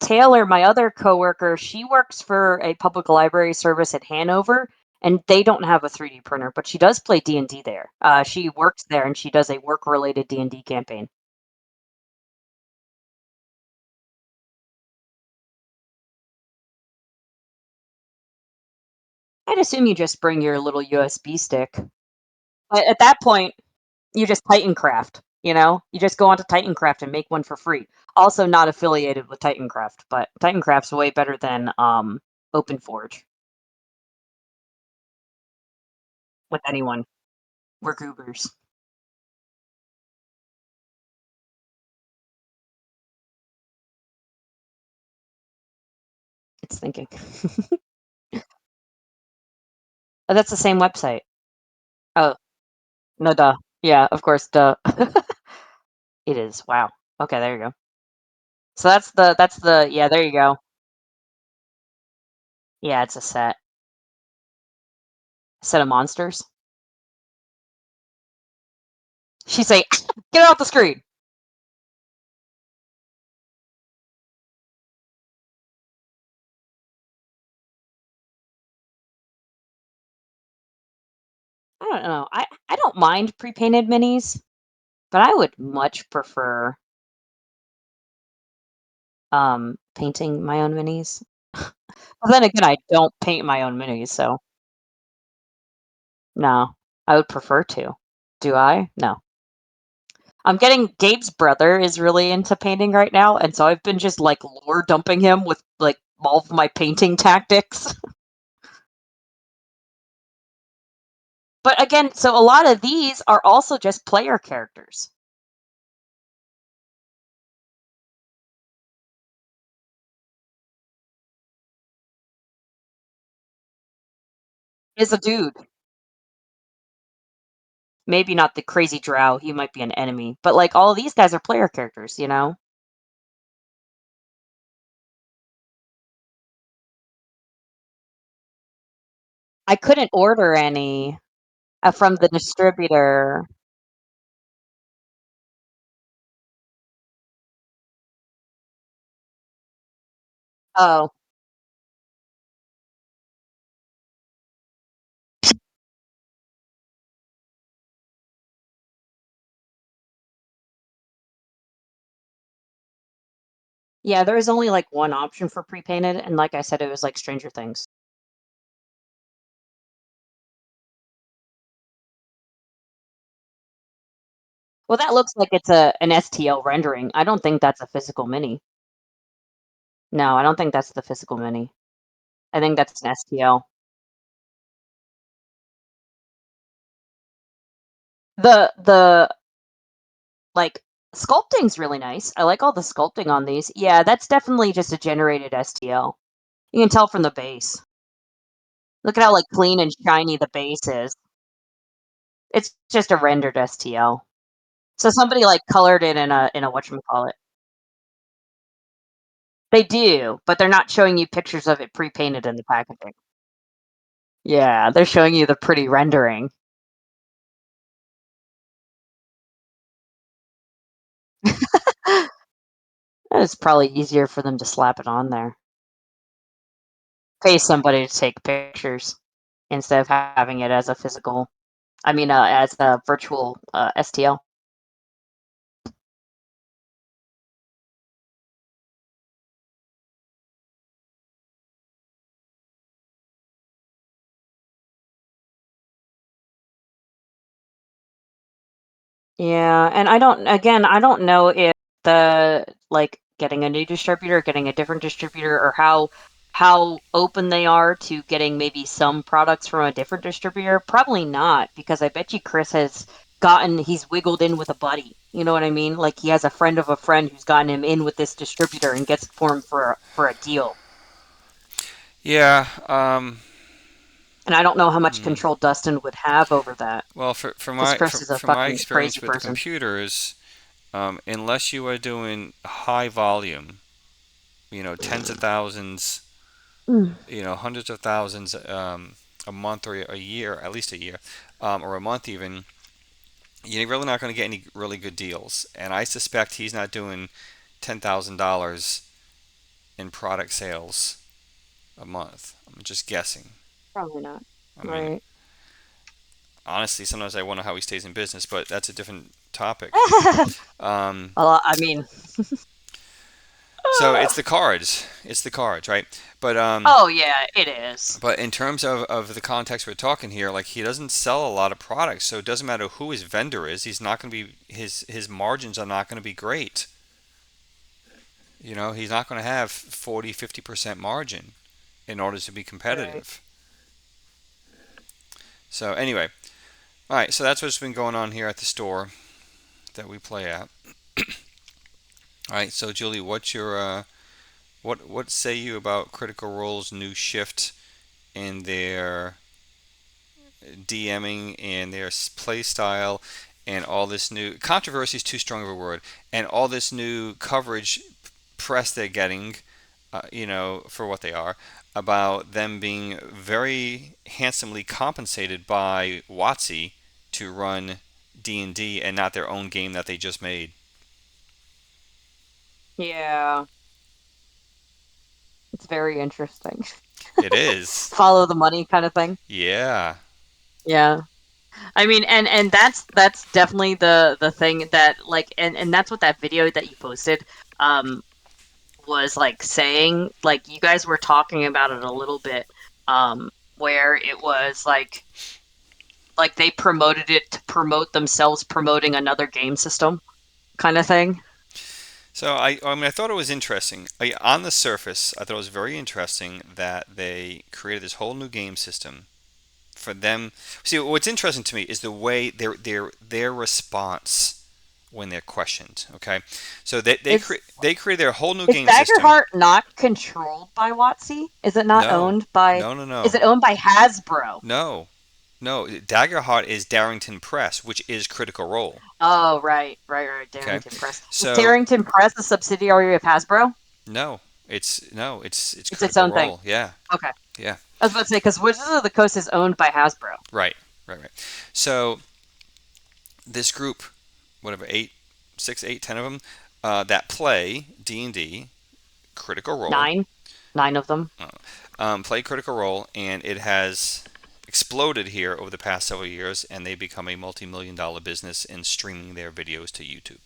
S1: Taylor, my other coworker, she works for a public library service at Hanover, and they don't have a 3D printer, but she does play D&D there. She works there, and she does a work related D&D campaign. I'd assume you just bring your little USB stick. But at that point, you just Titancraft, you know? You just go onto Titancraft and make one for free. Also not affiliated with Titancraft, but Titancraft's way better than OpenForge with anyone. We're goobers. It's thinking. Oh, that's the same website. Oh, no, duh. Yeah, of course, duh. It is. Wow. Okay, there you go. So that's the yeah, there you go. Yeah, it's a set of monsters. She say, "Get off the screen." I don't know. I don't mind pre-painted minis, but I would much prefer painting my own minis. But then again, I don't paint my own minis, so no. I would prefer to. Do I? No. I'm getting Gabe's brother is really into painting right now, and so I've been just like lore dumping him with like all of my painting tactics. But again, so a lot of these are also just player characters. Is a dude. Maybe not the crazy drow, he might be an enemy, but, like, all of these guys are player characters, you know? I couldn't order any, from the distributor. Oh, yeah, there is only, like, one option for pre-painted, and like I said, it was like Stranger Things. Well, that looks like it's an STL rendering. I don't think that's a physical mini. No, I don't think that's the physical mini. I think that's an STL. The, like, sculpting's really nice. I like all the sculpting on these. Yeah, that's definitely just a generated STL. You can tell from the base. Look at how, like, clean and shiny the base is. It's just a rendered STL. So somebody, like, colored it in a whatchamacallit. They do, but they're not showing you pictures of it pre-painted in the packaging. Yeah, they're showing you the pretty rendering. It's probably easier for them to slap it on there. Pay somebody to take pictures instead of having it as a physical, as a virtual, STL. Yeah, and I don't know if getting a new distributor, getting a different distributor, or how open they are to getting maybe some products from a different distributor. Probably not, because I bet you Chris has he's wiggled in with a buddy. You know what I mean? Like he has a friend of a friend who's gotten him in with this distributor and gets it for him for a deal.
S2: Yeah.
S1: And I don't know how much
S2: Hmm.
S1: control Dustin would have over that,
S2: Well,
S1: because Chris is a
S2: for my
S1: fucking
S2: experience
S1: crazy
S2: with the
S1: person.
S2: computers, unless you are doing high volume, tens of thousands,
S1: Mm.
S2: hundreds of thousands, a month or a year, at least a year, or a month even, you're really not going to get any really good deals. And I suspect he's not doing $10,000 in product sales a month. I'm just guessing.
S1: Probably not.
S2: I mean,
S1: Right.
S2: honestly, sometimes I wonder how he stays in business, but that's a different topic. Um,
S1: Well, I mean,
S2: so it's the cards. It's the cards, right? But
S1: oh yeah, it is.
S2: in terms of the context we're talking here, like he doesn't sell a lot of products, so it doesn't matter who his vendor is. He's not going to be his margins are not going to be great. He's not going to have 40, 50% margin in order to be
S1: Right.
S2: competitive. So anyway, all right. So that's what's been going on here at the store that we play at. All right. So Julie, what's your what say you about Critical Role's new shift in their DMing and their play style and all this new controversy is too strong of a word, and all this new coverage press they're getting, for what they are, about them being very handsomely compensated by WotC to run D&D and not their own game that they just made.
S1: Yeah, it's very interesting.
S2: It is.
S1: Follow the money kind of thing.
S2: Yeah.
S1: Yeah. I mean, and that's definitely the thing that, like, and that's what that video that you posted um was like saying. Like, you guys were talking about it a little bit, where it was like they promoted it to promote themselves promoting another game system kind of thing.
S2: So I thought it was interesting. On the surface, I thought it was very interesting that they created this whole new game system for them. See, what's interesting to me is the way their response when they're questioned. Okay, so
S1: Is
S2: they created their whole new
S1: is
S2: game system.
S1: Daggerheart not controlled by WotC? Is it not
S2: No,
S1: owned by?
S2: no, no,
S1: Is
S2: no,
S1: it owned by Hasbro?
S2: no, no. Daggerheart is Darrington Press, which is Critical Role.
S1: Oh, right.
S2: Okay,
S1: Darrington Press. Is
S2: so
S1: Darrington Press a subsidiary of Hasbro?
S2: no, it's
S1: It's its
S2: Critical
S1: own thing.
S2: Role. Yeah,
S1: Okay.
S2: yeah,
S1: I was about to say because Wizards of the Coast is owned by Hasbro.
S2: right. So this group, whatever, 10 of them, that play D&D, Critical Role,
S1: Nine, nine of them.
S2: play Critical Role, and it has exploded here over the past several years, and they've become a multi-million-dollar business in streaming their videos to YouTube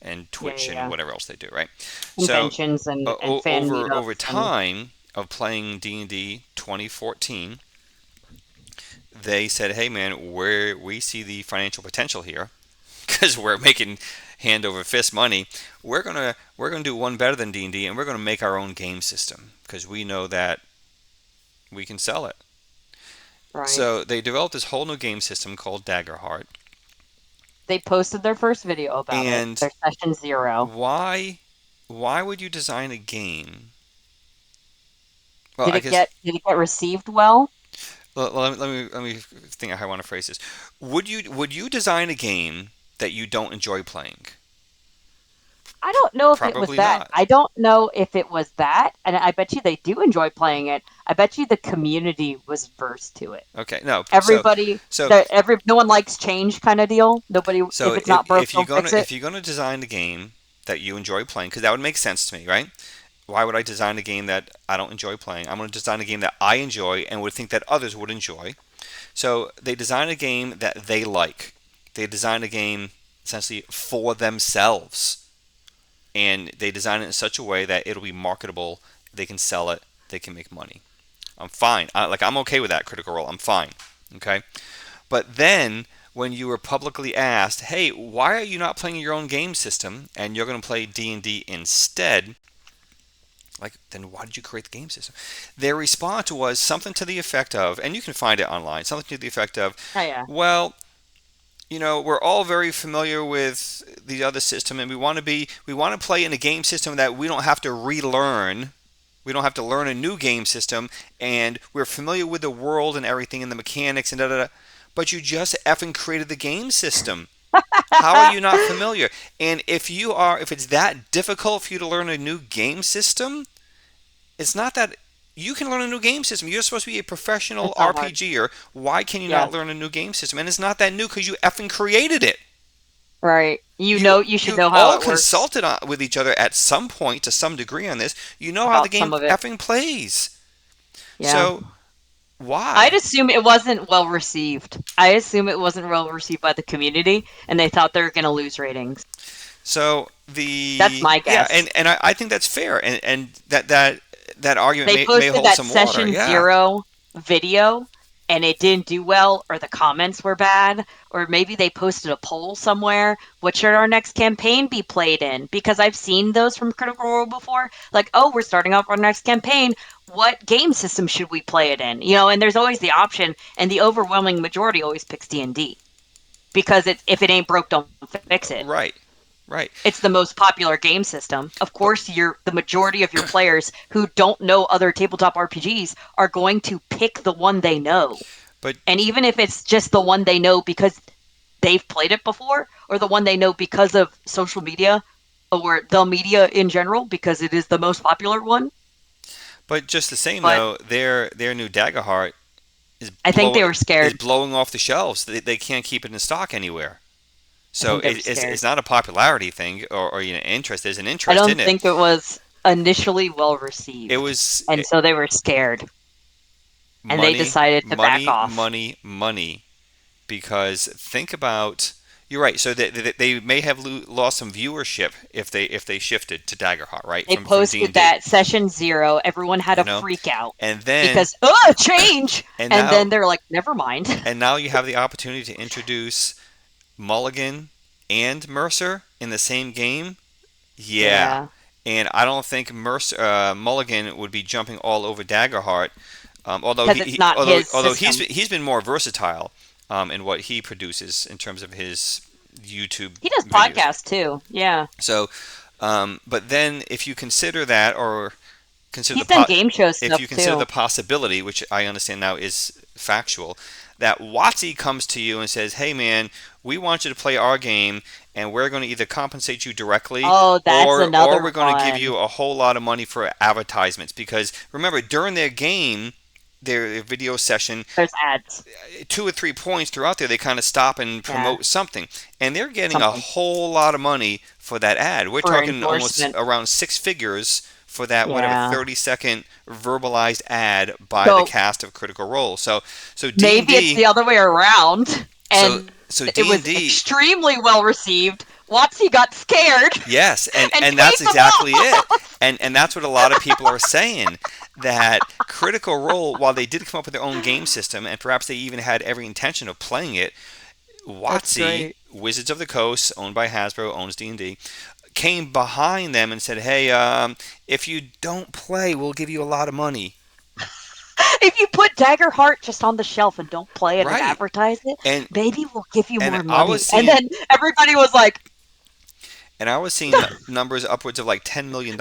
S2: and Twitch and
S1: Yeah.
S2: whatever else they do, right? So
S1: Conventions and fan
S2: over
S1: meetups and
S2: time of playing D&D 2014, they said, "Hey man, we see the financial potential here because we're making hand over fist money. We're gonna do one better than D&D, and we're gonna make our own game system because we know that we can sell it."
S1: right.
S2: So they developed this whole new game system called Daggerheart.
S1: They posted their first video about it.
S2: And
S1: Their session 0.
S2: why why would you design a game? Well, I guess
S1: Did it get received well?
S2: let me think how I want to phrase this. Would you design a game that you don't enjoy playing?
S1: I don't know if it was
S2: Probably
S1: that.
S2: not.
S1: I don't know if it was that, and I bet you they do enjoy playing it. I bet you the community was versed to it.
S2: Okay, no.
S1: Everybody,
S2: So
S1: no one likes change kind of deal. Nobody,
S2: so
S1: if it's not broke, don't fix it.
S2: if you're gonna design a game that you enjoy playing, because that would make sense to me, right? Why would I design a game that I don't enjoy playing? I'm going to design a game that I enjoy and would think that others would enjoy. So they design a game that they like. They design a game essentially for themselves, and they design it in such a way that it'll be marketable. They can sell it. They can make money. I'm fine. I'm okay with that. Critical Role. I'm fine. Okay. But then when you were publicly asked, "Hey, why are you not playing your own game system and you're going to play D&D instead?" Like, then why did you create the game system? Their response was something to the effect of, and you can find it online, something to the effect of,
S1: Oh yeah,
S2: well, we're all very familiar with the other system, and we want to play in a game system that we don't have to relearn. We don't have to learn a new game system, and we're familiar with the world and everything and the mechanics and da da da. But you just effing created the game system. How are you not familiar? And if it's that difficult for you to learn a new game system, it's not that you can learn a new game system. You're supposed to be a professional
S1: it's not hard.
S2: RPGer. Why can you
S1: Yeah,
S2: not learn a new game system? And it's not that new because you effing created it.
S1: right.
S2: You
S1: You should
S2: you
S1: know how
S2: all
S1: it works
S2: consulted with each other at some point to some degree on this. You know how the
S1: about
S2: game
S1: some of it.
S2: effing plays.
S1: Yeah.
S2: So
S1: I'd
S2: why?
S1: assume it wasn't well received. I assume it wasn't well received by the community, and they thought they were going to lose ratings.
S2: So
S1: That's my
S2: yeah,
S1: guess.
S2: and I think that's fair, and that argument
S1: They
S2: may
S1: posted
S2: hold
S1: that
S2: some water.
S1: session
S2: Yeah,
S1: 0 video, and it didn't do well, or the comments were bad, or maybe they posted a poll somewhere. What should our next campaign be played in? Because I've seen those from Critical Role before. Like, oh, we're starting off our next campaign. What game system should we play it in? And there's always the option, and the overwhelming majority always picks D&D because if it ain't broke, don't fix it.
S2: right, right.
S1: It's the most popular game system. Of
S2: But
S1: course, the majority of your players who don't know other tabletop RPGs are going to pick the one they know.
S2: but
S1: And even if it's just the one they know because they've played it before, or the one they know because of social media or the media in general, because it is the most popular one.
S2: but just the same
S1: But
S2: though, their new Daggerheart is
S1: I think they were scared.
S2: blowing off the shelves. They can't keep it in stock anywhere.
S1: I
S2: So
S1: think they were scared.
S2: it's not a popularity thing or interest. There's an
S1: I
S2: interest
S1: don't
S2: in it.
S1: think it was initially well
S2: It
S1: received.
S2: was
S1: And so they were scared. And they
S2: money,
S1: decided to back
S2: money,
S1: off.
S2: money, money. Because think about, you're right. So they may have lost some viewership if they shifted to Daggerheart, right,
S1: They
S2: from D
S1: posted
S2: and D.
S1: that session 0. Everyone had
S2: You
S1: a
S2: know,
S1: freak out
S2: and then
S1: because, oh, change.
S2: and
S1: And
S2: now
S1: then they're like, never mind.
S2: and now you have the opportunity to introduce Mulligan and Mercer in the same game. Yeah,
S1: Yeah.
S2: and I don't think Mulligan would be jumping all over Daggerheart. Although
S1: Because it's not his
S2: although
S1: system.
S2: he's been more versatile in what he produces in terms of his YouTube
S1: He does
S2: videos.
S1: podcasts too. Yeah.
S2: So, but then if you consider that, or consider
S1: He's done
S2: the
S1: game show
S2: if you
S1: stuff
S2: consider the
S1: too.
S2: possibility, which I understand now is factual, that WotC comes to you and says, "Hey, man, we want you to play our game, and we're going to either compensate you directly,
S1: Oh, that's
S2: or
S1: another
S2: we're going to give
S1: one.
S2: you a whole lot of money for advertisements." Because remember, during their game, their video session,
S1: There's ads.
S2: 2 or 3 points throughout there, they kind of stop and
S1: Yeah.
S2: promote something, and they're getting a
S1: Something
S2: whole lot of money for that ad. We're
S1: for
S2: talking almost
S1: endorsement.
S2: around six figures for that whatever
S1: Yeah.
S2: 30-second verbalized ad by the
S1: So
S2: cast of Critical Role. So D and
S1: maybe it's
S2: D,
S1: the other way around,
S2: so
S1: and
S2: so
S1: it
S2: D and
S1: was
S2: D,
S1: extremely well received. Watsy got scared
S2: yes,
S1: and
S2: and
S1: paid
S2: that's
S1: them
S2: exactly it,
S1: off.
S2: and that's what a lot of people are saying, that Critical Role, while they did come up with their own game system, and perhaps they even had every intention of playing it,
S1: That's
S2: WotC,
S1: great.
S2: Wizards of the Coast, owned by Hasbro, owns D&D, came behind them and said, "Hey, if you don't play, we'll give you a lot of money."
S1: If you put Dagger Heart just on the shelf and don't play it and
S2: Right.
S1: advertise it,
S2: And
S1: maybe we'll give you
S2: and
S1: more
S2: I was
S1: money. And
S2: seeing
S1: then everybody was like,
S2: numbers upwards of like $10 million.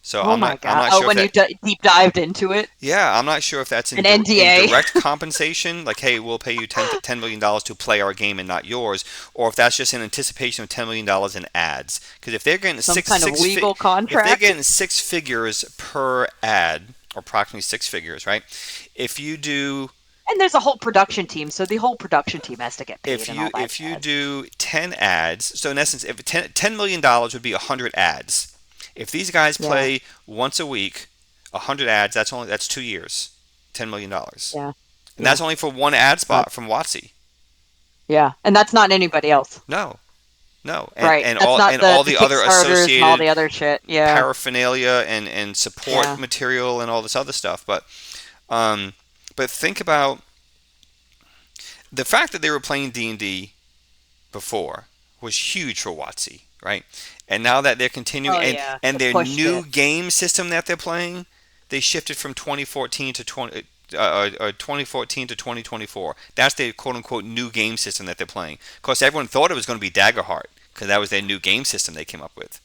S2: So
S1: "Oh
S2: I'm
S1: my
S2: not I'm
S1: god!"
S2: not
S1: Oh,
S2: sure if
S1: when you
S2: that
S1: deep dived into it,
S2: yeah, I'm not sure if that's
S1: an
S2: in
S1: NDA.
S2: direct compensation, like, hey, we'll pay you $10 million to play our game and not yours, or if that's just in anticipation of $10 million in ads. Because if they're getting
S1: Some kind of legal
S2: if they're
S1: contract.
S2: getting six figures per ad, or approximately six figures, right? If you do
S1: And there's a whole production team, so the whole production team has to get paid and all that
S2: if you
S1: jazz.
S2: do 10 ads, so in essence, if $10 million would be 100 ads. If these guys
S1: Yeah,
S2: play once a week, 100 ads, that's 2 years, $10 million.
S1: yeah,
S2: And
S1: yeah.
S2: that's only for one ad
S1: But
S2: spot from WotC.
S1: yeah, and that's not anybody else,
S2: No, no,
S1: right?
S2: and
S1: That's
S2: all
S1: not
S2: and all
S1: the
S2: the other
S1: Kickstarters and all
S2: associated
S1: the other shit. Yeah,
S2: paraphernalia and support
S1: yeah.
S2: material and all this other stuff. Um, but think about the fact that they were playing D&D before was huge for WotC, right? And now that they're continuing,
S1: Oh yeah,
S2: and
S1: it
S2: their
S1: pushed
S2: new
S1: it.
S2: game system that they're playing, they shifted from 2014 to 2014 to 2024. That's their quote unquote new game system that they're playing. Of course, everyone thought it was going to be Daggerheart because that was their new game system they came up with.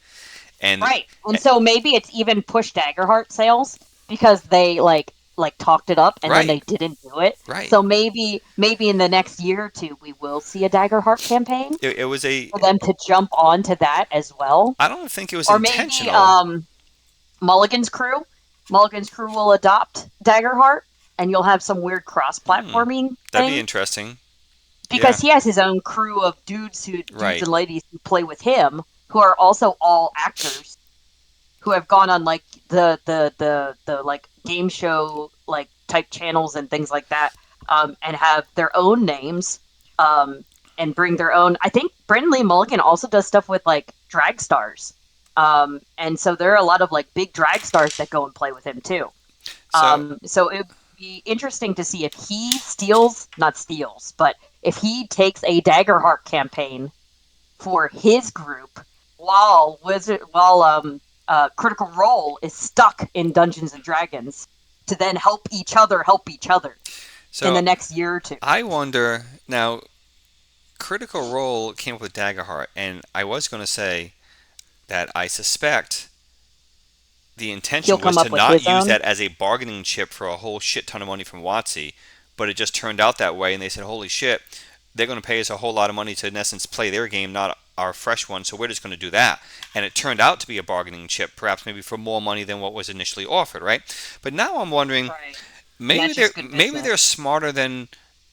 S2: And
S1: Right. And so maybe it's even pushed Daggerheart sales because they like talked it up and then
S2: right,
S1: they didn't do it.
S2: right.
S1: So maybe in the next year or two we will see a Daggerheart campaign
S2: It was a.
S1: for them to jump onto that as well.
S2: I don't think it was
S1: Or maybe
S2: intentional.
S1: Mulligan's crew. Mulligan's crew will adopt Daggerheart and you'll have some weird
S2: Hmm,
S1: cross-platforming
S2: that'd be
S1: thing
S2: interesting.
S1: because
S2: Yeah,
S1: he has his own crew of dudes
S2: right.
S1: and ladies who play with him who are also all actors who have gone on like the like game show like type channels and things like that, and have their own names, um, and bring their own. I think Brandon Lee Mulligan also does stuff with like drag stars, and so there are a lot of like big drag stars that go and play with him too.
S2: So
S1: So it would be interesting to see if he steals, not steals, but if he takes a Daggerheart campaign for his group while Critical Role is stuck in Dungeons and Dragons to then help each other in
S2: so
S1: the next year or two.
S2: I wonder now. Critical Role came up with Daggerheart, and I was going to say that I suspect the
S1: He'll
S2: intention was
S1: come
S2: to
S1: up with
S2: not
S1: his
S2: use
S1: own.
S2: that as a bargaining chip for a whole shit ton of money from WotC, but it just turned out that way, and they said, "Holy shit, they're going to pay us a whole lot of money to, in essence, play their game, not our fresh one, so we're just going to do that." And it turned out to be a bargaining chip, perhaps maybe for more money than what was initially offered, right? But now I'm wondering,
S1: Right. And that's just good
S2: maybe they're
S1: business.
S2: smarter than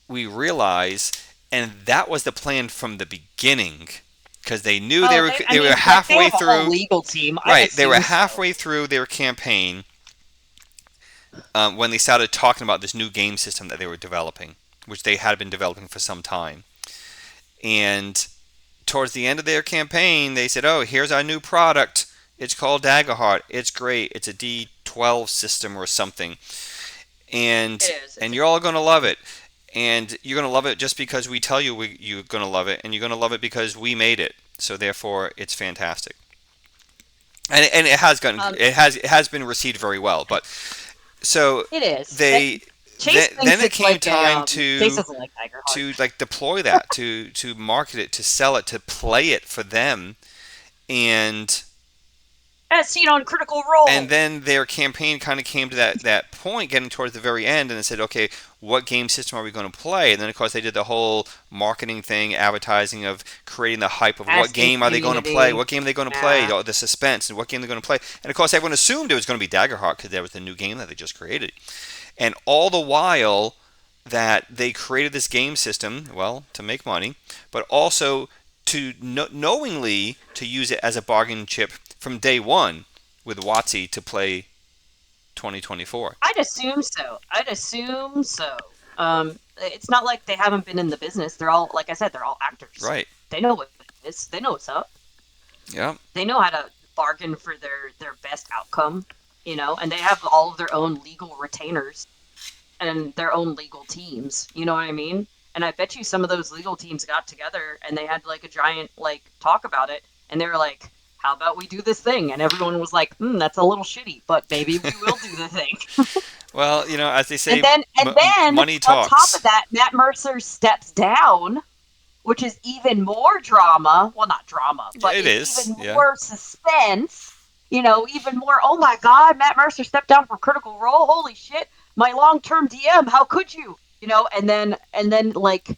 S2: we realize, and that was the plan from the beginning, because they knew
S1: Oh, I
S2: they were
S1: mean, like they
S2: halfway
S1: have a whole
S2: through.
S1: legal team. I
S2: Right, they were
S1: assume so.
S2: halfway through their campaign, when they started talking about this new game system that they were developing, which they had been developing for some time. And towards the end of their campaign, they said, "Oh, here's our new product. It's called Daggerheart. It's great. It's a D12 system or something,
S1: It
S2: and
S1: is.
S2: you're all gonna love it. And you're gonna love it just because we tell you you're gonna love it, and you're gonna love it because we made it. So therefore, it's fantastic." And
S1: Um,
S2: it has been received very well. But so
S1: it is.
S2: they
S1: Chase
S2: then
S1: thinks
S2: it
S1: it's
S2: came
S1: like a
S2: time
S1: Chase doesn't like Tiger Heart.
S2: to like deploy that, to market it, to sell it, to play it for them, and
S1: As seen on Critical Role.
S2: then their campaign kind of came to that point, getting towards the very end, and they said, okay, what game system are we going to play? And then of course they did the whole marketing thing, advertising of creating the hype of what
S1: Asking
S2: game are they going to play,
S1: community.
S2: what game are they going to play,
S1: Yeah.
S2: the suspense, and what game they're going to play. And of course everyone assumed it was going to be Daggerheart because that was the new game that they just created. And all the while that they created this game system, well, to make money, but also to knowingly to use it as a bargain chip from day one with WotC to play 2024.
S1: I'd assume so. I'd assume so. It's not like they haven't been in the business. They're all, like I said, they're all actors.
S2: Right.
S1: They know what it is. They know what's up.
S2: Yeah.
S1: They know how to bargain for their best outcome, and they have all of their own legal retainers and their own legal teams. You know what I mean? And I bet you some of those legal teams got together and they had like a giant like talk about it, and they were like, "How about we do this thing?" And everyone was like, "That's a little shitty, but maybe we will do the thing."
S2: Well, as they say,
S1: and then
S2: money
S1: on top
S2: talks.
S1: of that, Matt Mercer steps down, which is even more drama. Well, not drama, but
S2: It
S1: it's
S2: is,
S1: even
S2: yeah.
S1: more suspense. Even more. Oh my God, Matt Mercer stepped down from Critical Role. Holy shit, my long-term DM. How could you? And then like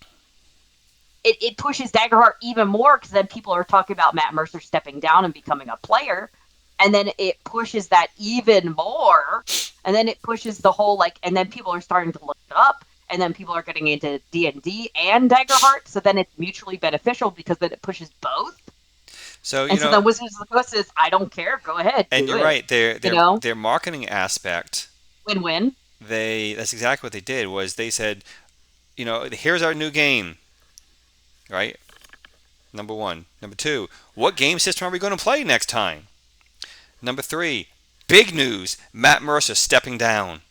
S1: it pushes Daggerheart even more because then people are talking about Matt Mercer stepping down and becoming a player, and then it pushes that even more, and then it pushes the whole and then people are starting to look it up, and then people are getting into D&D and Daggerheart, so then it's mutually beneficial because then it pushes both.
S2: So
S1: And so then Wizards of the Coast says, "I don't care, go ahead,
S2: and
S1: do
S2: you're
S1: it."
S2: right. Their
S1: You
S2: their
S1: know,
S2: their marketing aspect.
S1: win-win.
S2: That's exactly what they did. Was they said, here's our new game, right? Number one. Number two, what game system are we going to play next time? Number three, big news: Matt Mercer stepping down.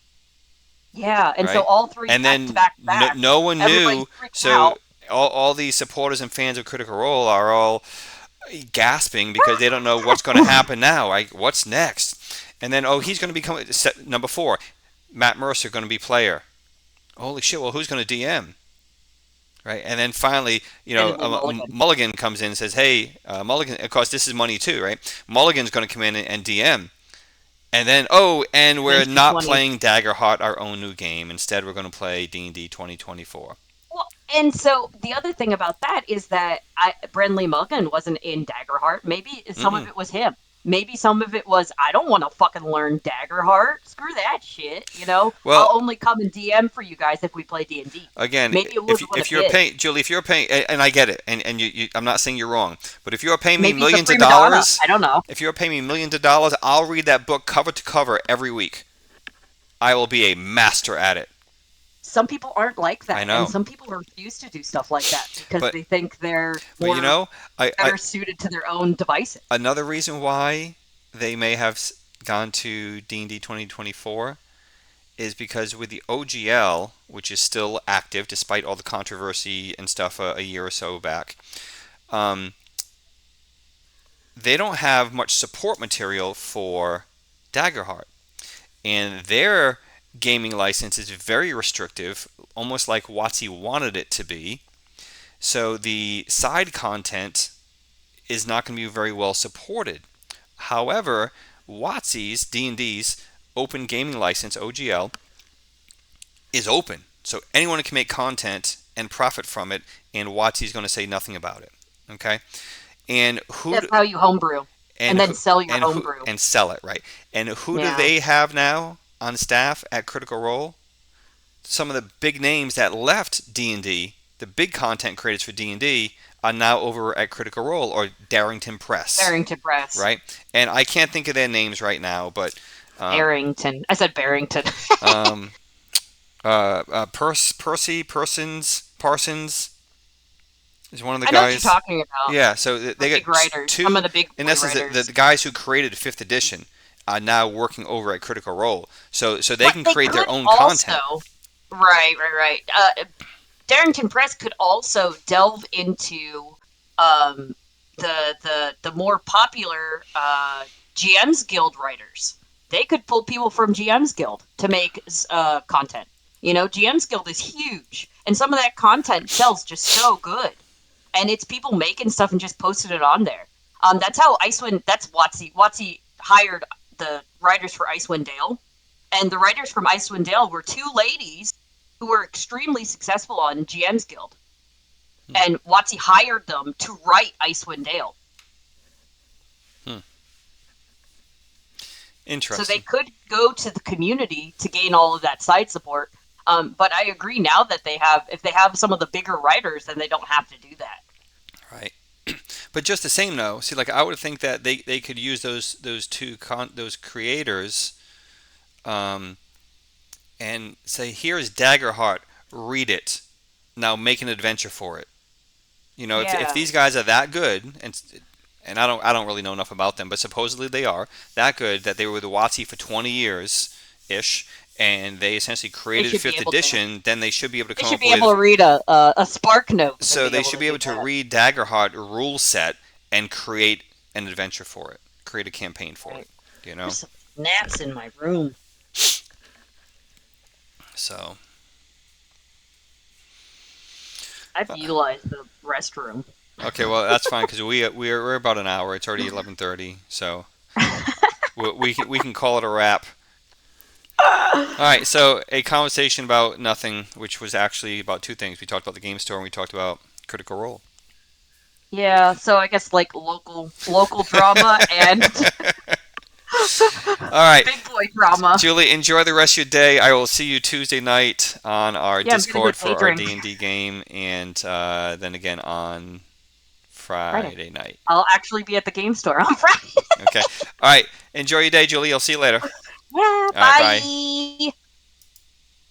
S1: Yeah, and so
S2: Right?
S1: all three
S2: And
S1: back to
S2: then
S1: back to back.
S2: no one
S1: Everybody's
S2: knew.
S1: freaking
S2: So
S1: out.
S2: all these supporters and fans of Critical Role are all gasping because they don't know what's going to happen now. Right? What's next? And then he's going to become number four. Matt Mercer going to be player. Holy shit! Well, who's going to DM? Right? And then finally,
S1: Finally, Mulligan.
S2: Mulligan comes in and says, "Hey, Mulligan. Of course, this is money too, right? Mulligan's going to come in and DM." And then, and
S1: Then
S2: we're not
S1: 220.
S2: playing Daggerheart, our own new game. Instead, we're going to play D&D 2024.
S1: Well, and so the other thing about that is that Brenly Mulligan wasn't in Daggerheart. Maybe some of
S2: Mm-mm.
S1: it was him. Maybe some of it was, I don't want to fucking learn Daggerheart. Screw that shit.
S2: Well,
S1: I'll only come and DM for you guys if we play D&D.
S2: again,
S1: Maybe it was
S2: if
S1: one of
S2: if you're
S1: his.
S2: paying Julie, if you're paying, and I get it, and I'm not saying you're wrong, but if you're paying me
S1: Maybe he's a
S2: millions of
S1: prima donna.
S2: dollars,
S1: I don't know.
S2: if you're paying me millions of dollars, I'll read that book cover to cover every week. I will be a master at it.
S1: Some people aren't like
S2: I
S1: that, and
S2: know,
S1: some people refuse to do stuff like that because
S2: but
S1: they think they're
S2: but
S1: more
S2: I
S1: better suited to their own devices.
S2: another reason why they may have gone to D&D 2024 is because with the OGL, which is still active despite all the controversy and stuff a year or so back, um, they don't have much support material for Daggerheart. And their gaming license is very restrictive, almost like WotC wanted it to be. So the side content is not going to be very well supported. However, WotC's, D&D's open gaming license, OGL, is open. So anyone can make content and profit from it, and WotC is going to say nothing about it. Okay? And
S1: That's how you homebrew, and then sell your homebrew.
S2: and sell it, right? And who do
S1: Yeah.
S2: they have now on staff at Critical Role? Some of the big names that left D&D, the big content creators for D&D, are now over at Critical Role or Darrington Press.
S1: Barrington Press.
S2: Right? And I can't think of their names right now, but
S1: Barrington. I said Barrington.
S2: Parsons is one of the
S1: I know what you're
S2: guys.
S1: talking about.
S2: Yeah, so
S1: The
S2: they
S1: big
S2: got
S1: writers.
S2: two.
S1: Some of the big
S2: In
S1: boy
S2: essence,
S1: writers.
S2: the guys who created Fifth Edition are now working over at Critical Role, so they
S1: But
S2: can
S1: they
S2: create their
S1: could
S2: own
S1: also,
S2: content.
S1: Right. Darrington Press could also delve into the more popular GM's Guild writers. They could pull people from GM's Guild to make content. GM's Guild is huge, and some of that content sells just so good. And it's people making stuff and just posting it on there. That's how Icewind. That's WotC. WotC hired the writers for Icewind Dale, and the writers from Icewind Dale were two ladies who were extremely successful on GM's Guild,
S2: Hmm.
S1: and WotC hired them to write Icewind Dale.
S2: Hmm.
S1: So they
S2: Interesting.
S1: could go to the community to gain all of that side support. But I agree now that if they have some of the bigger writers, then they don't have to do that.
S2: Right. But just the same though, see, like I would think that they could use those creators, um, and say, here's Daggerheart, read it. Now make an adventure for it. If
S1: Yeah,
S2: these guys are that good, and I don't really know enough about them, but supposedly they are that good that they were with WotC for 20 years ish, and they essentially
S1: they
S2: created
S1: should be
S2: fifth
S1: able to.
S2: edition. Then they should be able to
S1: They
S2: come
S1: should
S2: up
S1: be able
S2: with
S1: to read a Spark Notes and
S2: so
S1: be
S2: they
S1: able
S2: should
S1: to
S2: be
S1: do
S2: able to
S1: that.
S2: read Daggerheart rule set and create an adventure for it, create a campaign for it.
S1: Right.
S2: You know,
S1: There's some gnats in my room.
S2: so
S1: I've utilized the restroom.
S2: okay, well that's fine because we're about an hour. It's already 11:30, so we can call it a wrap. All right, so a conversation about nothing, which was actually about two things. We talked about the game store and we talked about Critical Role.
S1: Yeah, so I guess like local drama and
S2: All right,
S1: big boy drama.
S2: Julie, enjoy the rest of your day. I will see you Tuesday night on our
S1: Yeah, I'm gonna go
S2: Discord
S1: day
S2: for our
S1: drink
S2: D&D game, and then again on
S1: Friday.
S2: Friday night.
S1: I'll actually be at the game store on Friday.
S2: Okay. All right. Enjoy your day, Julie. I'll see you later.
S1: Yeah,
S2: All right. Bye.
S1: bye.